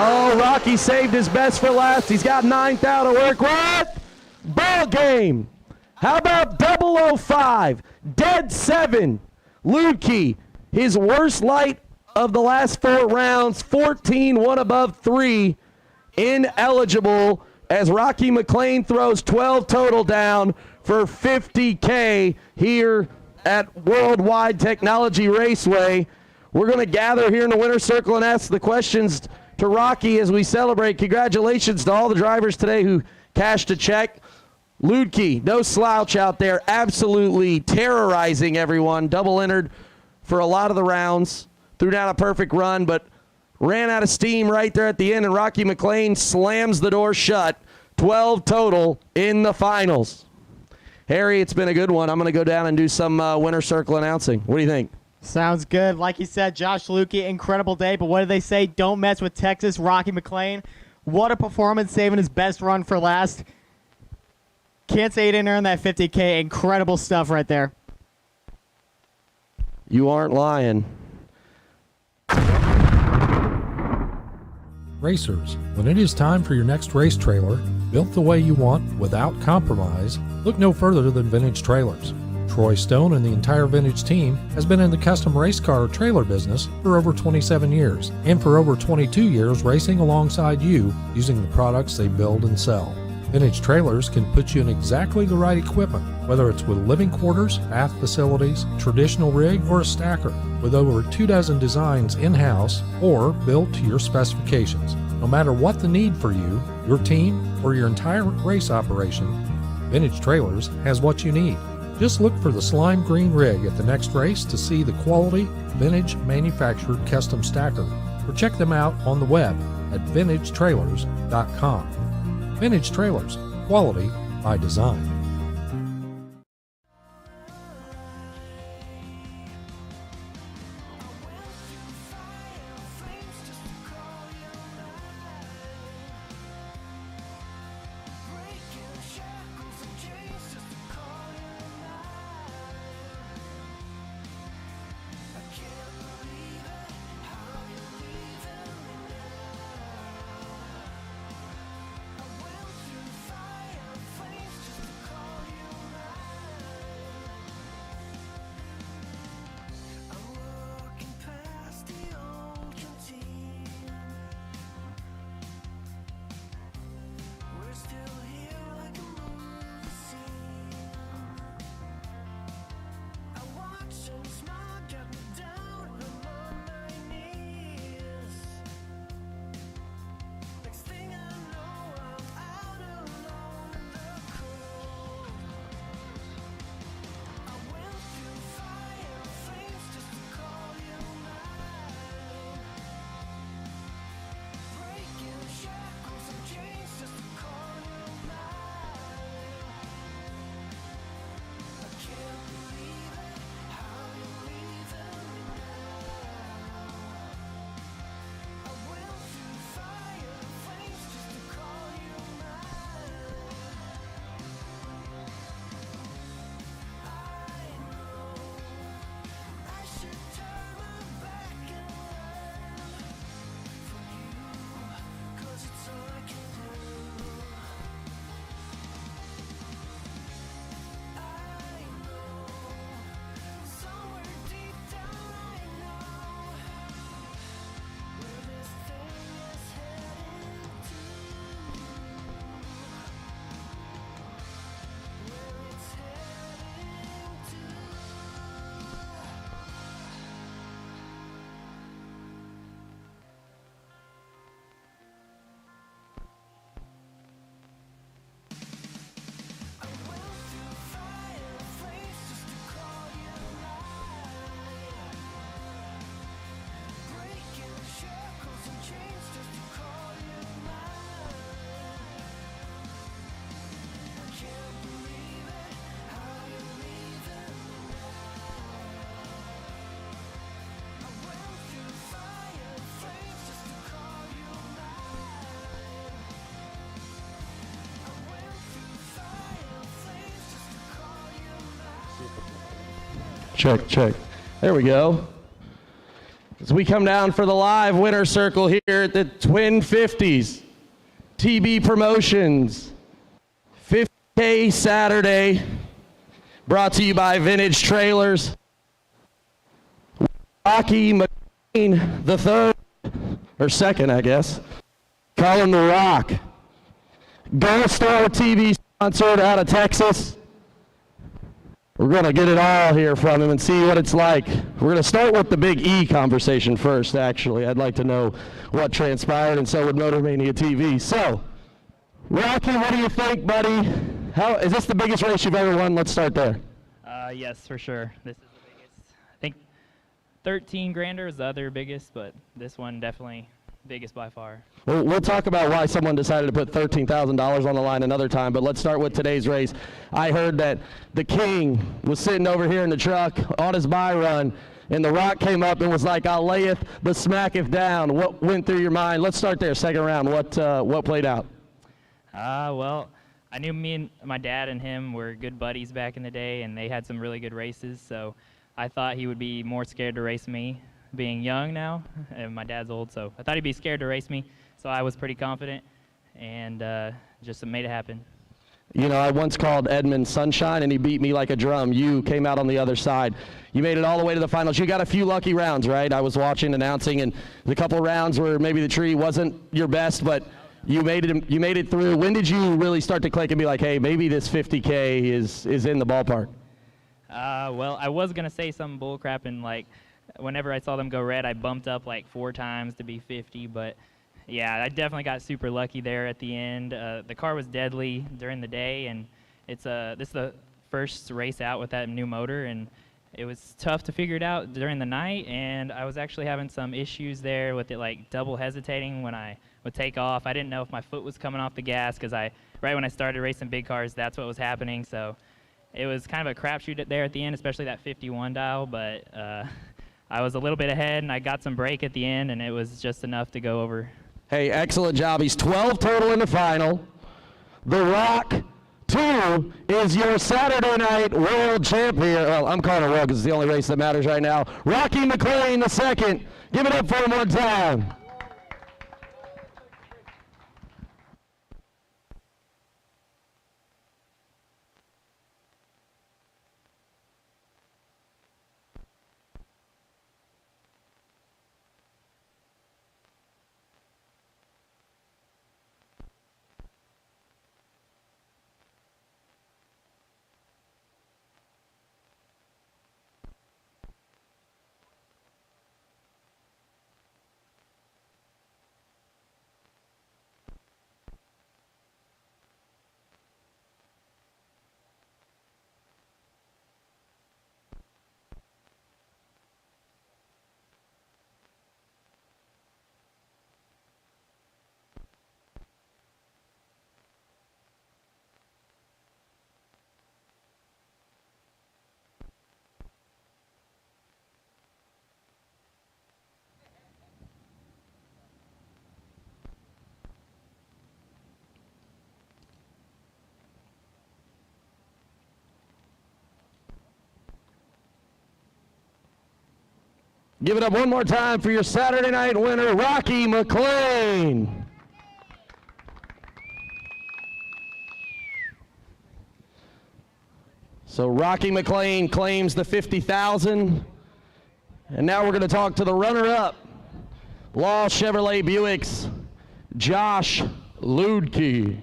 Oh, Rocky saved his best for last. He's got 9th out of work. What? Ball game. How about 005? Dead 7. Luedke, his worst light of the last 4 rounds. 14, 1 above 3. Ineligible as Rocky Mclean throws 12 total down for $50K here at World Wide Technology Raceway. We're going to gather here in the winner's circle and ask the questions to Rocky as we celebrate. Congratulations to all the drivers today who cashed a check. Luedke, no slouch out there, absolutely terrorizing everyone. Double entered for a lot of the rounds. Threw down a perfect run, but ran out of steam right there at the end, and Rocky Mclean slams the door shut. 12 total in the finals. Harry, it's been a good one. I'm going to go down and do some winner circle announcing. What do you think? Sounds good. Like you said, Josh Luedke, incredible day. But what do they say? Don't mess with Texas. Rocky Mclean, what a performance, saving his best run for last. Can't say he didn't earn that $50K. Incredible stuff right there. You aren't lying. Racers, when it is time for your next race trailer, built the way you want without compromise, look no further than Vintage Trailers. Troy Stone and the entire Vintage team has been in the custom race car trailer business for over 27 years, and for over 22 years racing alongside you using the products they build and sell. Vintage Trailers can put you in exactly the right equipment, whether it's with living quarters, bath facilities, traditional rig, or a stacker, with over 24 designs in-house or built to your specifications. No matter what the need for you, your team, or your entire race operation, Vintage Trailers has what you need. Just look for the slime green rig at the next race to see the quality, vintage manufactured custom stacker, or check them out on the web at vintagetrailers.com. Vintage Trailers, quality by design. Check, check. There we go. As we come down for the live winner circle here at the Twin 50s, TB Promotions, 50K Saturday, brought to you by Vintage Trailers. Rocky Mclean the third, or second, I guess. Call him the Rock. Gold Star TV sponsored out of Texas. We're going to get it all here from him and see what it's like. We're going to start with the Big E conversation first, actually. I'd like to know what transpired, and so would Motor Mania TV. So, Rocky, what do you think, buddy? Is this the biggest race you've ever won? Let's start there. Yes, for sure. This is the biggest. I think 13 grander is the other biggest, but this one definitely biggest by far. Well, we'll talk about why someone decided to put $13,000 on the line another time, but let's start with today's race. I heard that the King was sitting over here in the truck on his bye run, and the Rock came up and was like, "I'll layeth the smacketh down." What went through your mind? Let's start there, second round. What played out? Well, I knew me and my dad and him were good buddies back in the day, and they had some really good races, so I thought he would be more scared to race me, being young now, and my dad's old, so I thought he'd be scared to race me, so I was pretty confident, and just made it happen. You know, I once called Edmund Sunshine, and he beat me like a drum. You came out on the other side. You made it all the way to the finals. You got a few lucky rounds, right? I was watching, announcing, and the couple rounds where maybe the tree wasn't your best, but you made it through. When did you really start to click and be like, hey, maybe this 50K is in the ballpark? Well, I was going to say some bullcrap, and like whenever I saw them go red, I bumped up like 4 times to be 50, but Yeah, I definitely got super lucky there at the end. The car was deadly during the day, and this is the first race out with that new motor, and it was tough to figure it out during the night. And I was actually having some issues there with it, like double hesitating when I would take off. I didn't know if my foot was coming off the gas because right when I started racing big cars, that's what was happening. So it was kind of a crapshoot there at the end, especially that 51 dial. But I was a little bit ahead, and I got some brake at the end, and it was just enough to go over. Hey, excellent job. He's 12 total in the final. The Rock 2 is your Saturday night world champion. Well, I'm calling it world because it's the only race that matters right now. Rocky Mclean, the second. Give it up for him one time. Give it up one more time for your Saturday night winner, Rocky Mclean. So Rocky Mclean claims the $50,000. And now we're going to talk to the runner-up, Law Chevrolet Buick's Josh Luedke.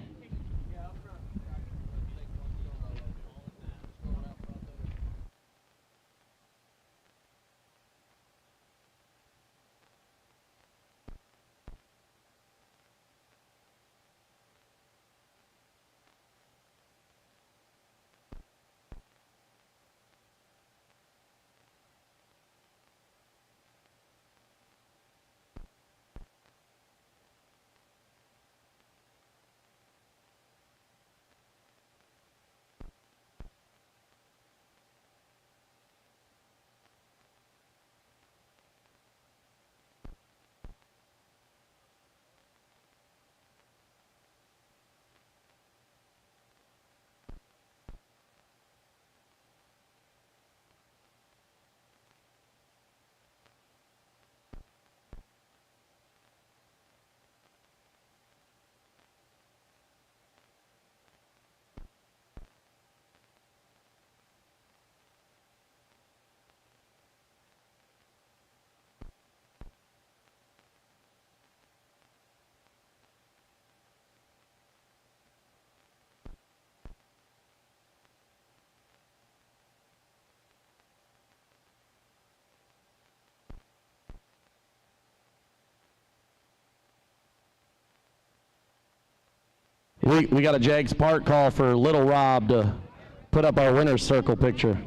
We got a Jags Park call for Little Rob to put up our winner's circle picture.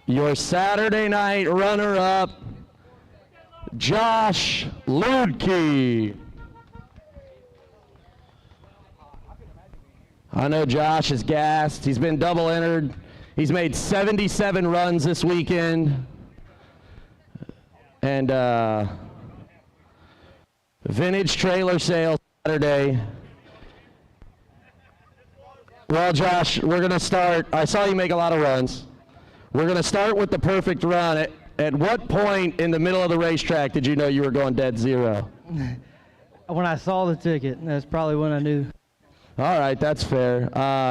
your Saturday night runner-up, Josh Luedke. I know Josh is gassed. He's been double entered. He's made 77 runs this weekend. And vintage trailer sale Saturday. Well, Josh, we're going to start. I saw you make a lot of runs. We're going to start with the perfect run. At what point in the middle of the racetrack did you know you were going dead zero? When I saw the ticket, that's probably when I knew. All right, that's fair.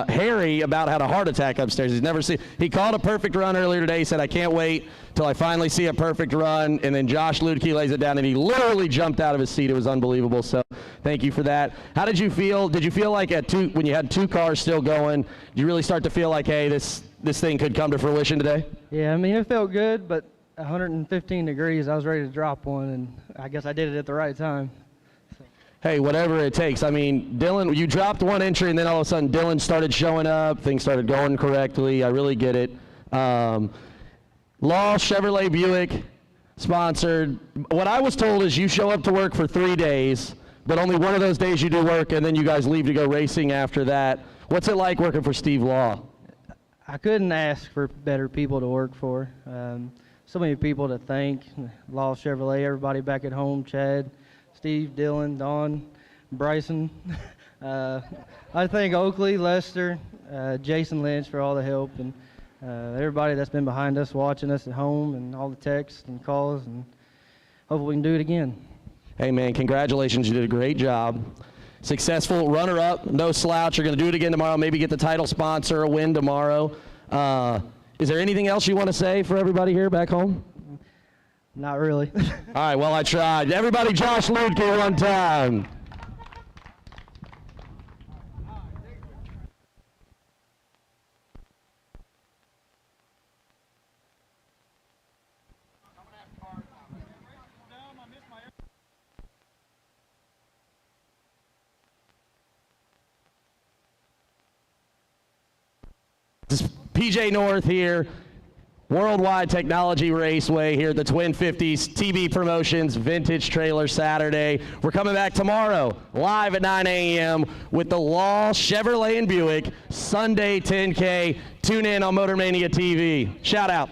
Harry about had a heart attack upstairs. He's never seen. He called a perfect run earlier today. He said, "I can't wait till I finally see a perfect run." And then Josh Luedke lays it down, and he literally jumped out of his seat. It was unbelievable. So, thank you for that. How did you feel? Did you feel like when you had two cars still going, did you really start to feel like, hey, this thing could come to fruition today? Yeah, I mean, it felt good, but 115 degrees, I was ready to drop one, and I guess I did it at the right time. Hey, whatever it takes. I mean, Dylan, you dropped one entry, and then all of a sudden Dylan started showing up. Things started going correctly. I really get it. Law Chevrolet Buick sponsored. What I was told is you show up to work for 3 days, but only one of those days you do work, and then you guys leave to go racing after that. What's it like working for Steve Law? I couldn't ask for better people to work for. So many people to thank. Law Chevrolet, everybody back at home, Chad, Steve, Dylan, Don, Bryson. I thank Oakley, Lester, Jason Lynch for all the help, and everybody that's been behind us, watching us at home, and all the texts and calls, and hopefully we can do it again. Hey, man, congratulations. You did a great job. Successful runner-up, no slouch. You're going to do it again tomorrow, maybe get the title sponsor, a win tomorrow. Is there anything else you want to say for everybody here back home? Not really. All right, well, I tried. Everybody, Josh Luedke one time. This is PJ North here. World Wide Technology Raceway here at the Twin 50s, TB Promotions, Vintage Trailer Saturday. We're coming back tomorrow, live at 9 a.m. with the Law Chevrolet and Buick Sunday 10K. Tune in on Motor Mania TV. Shout out.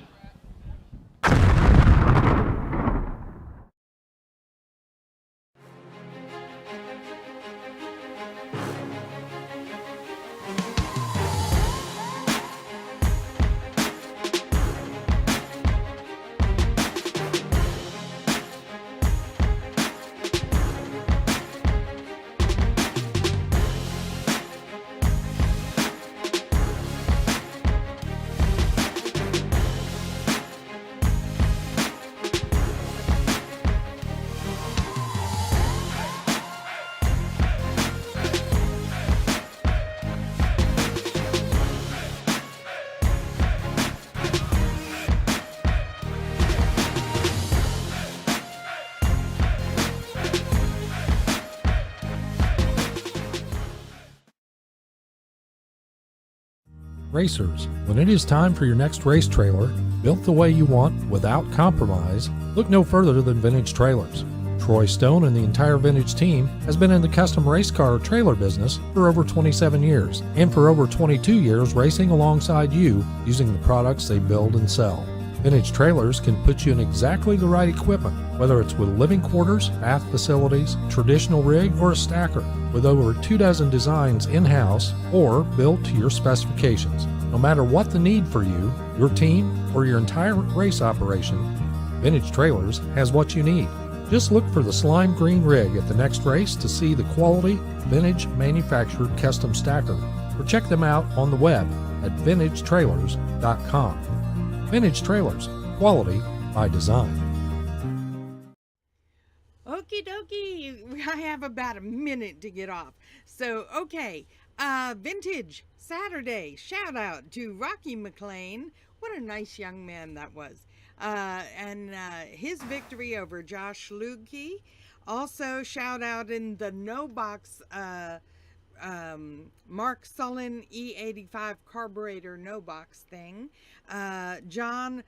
Racers, when it is time for your next race trailer, built the way you want without compromise, look no further than Vintage Trailers. Troy Stone and the entire Vintage team has been in the custom race car trailer business for over 27 years, and for over 22 years racing alongside you using the products they build and sell. Vintage Trailers can put you in exactly the right equipment, whether it's with living quarters, bath facilities, traditional rig, or a stacker, with over 24 designs in-house or built to your specifications. No matter what the need for you, your team, or your entire race operation, Vintage Trailers has what you need. Just look for the slime green rig at the next race to see the quality, vintage manufactured custom stacker, or check them out on the web at vintagetrailers.com. Vintage Trailers, quality by design. Okie dokie, I have about a minute to get off. So, okay, Vintage Saturday, shout out to Rocky Mclean. What a nice young man that was. And his victory over Josh Luedke. Also, shout out in the no box Mark Sullen E85 carburetor no box thing. John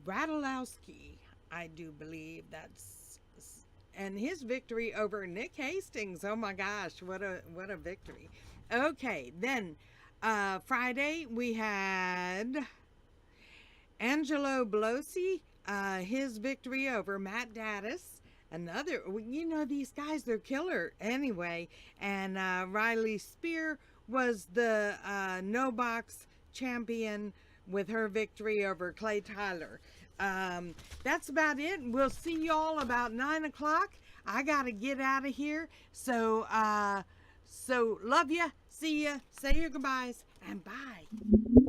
Ratalowski, I do believe that's, and his victory over Nick Hastings. Oh my gosh, what a victory. Okay, then Friday we had Angelo Blosi, his victory over Matt Daddis. Another, you know, these guys, they're killer anyway. And Riley Spear was the no box champion with her victory over Clay Tyler. That's about it. We'll see y'all about 9 o'clock. I gotta get out of here. So love ya, see ya, say your goodbyes, and bye.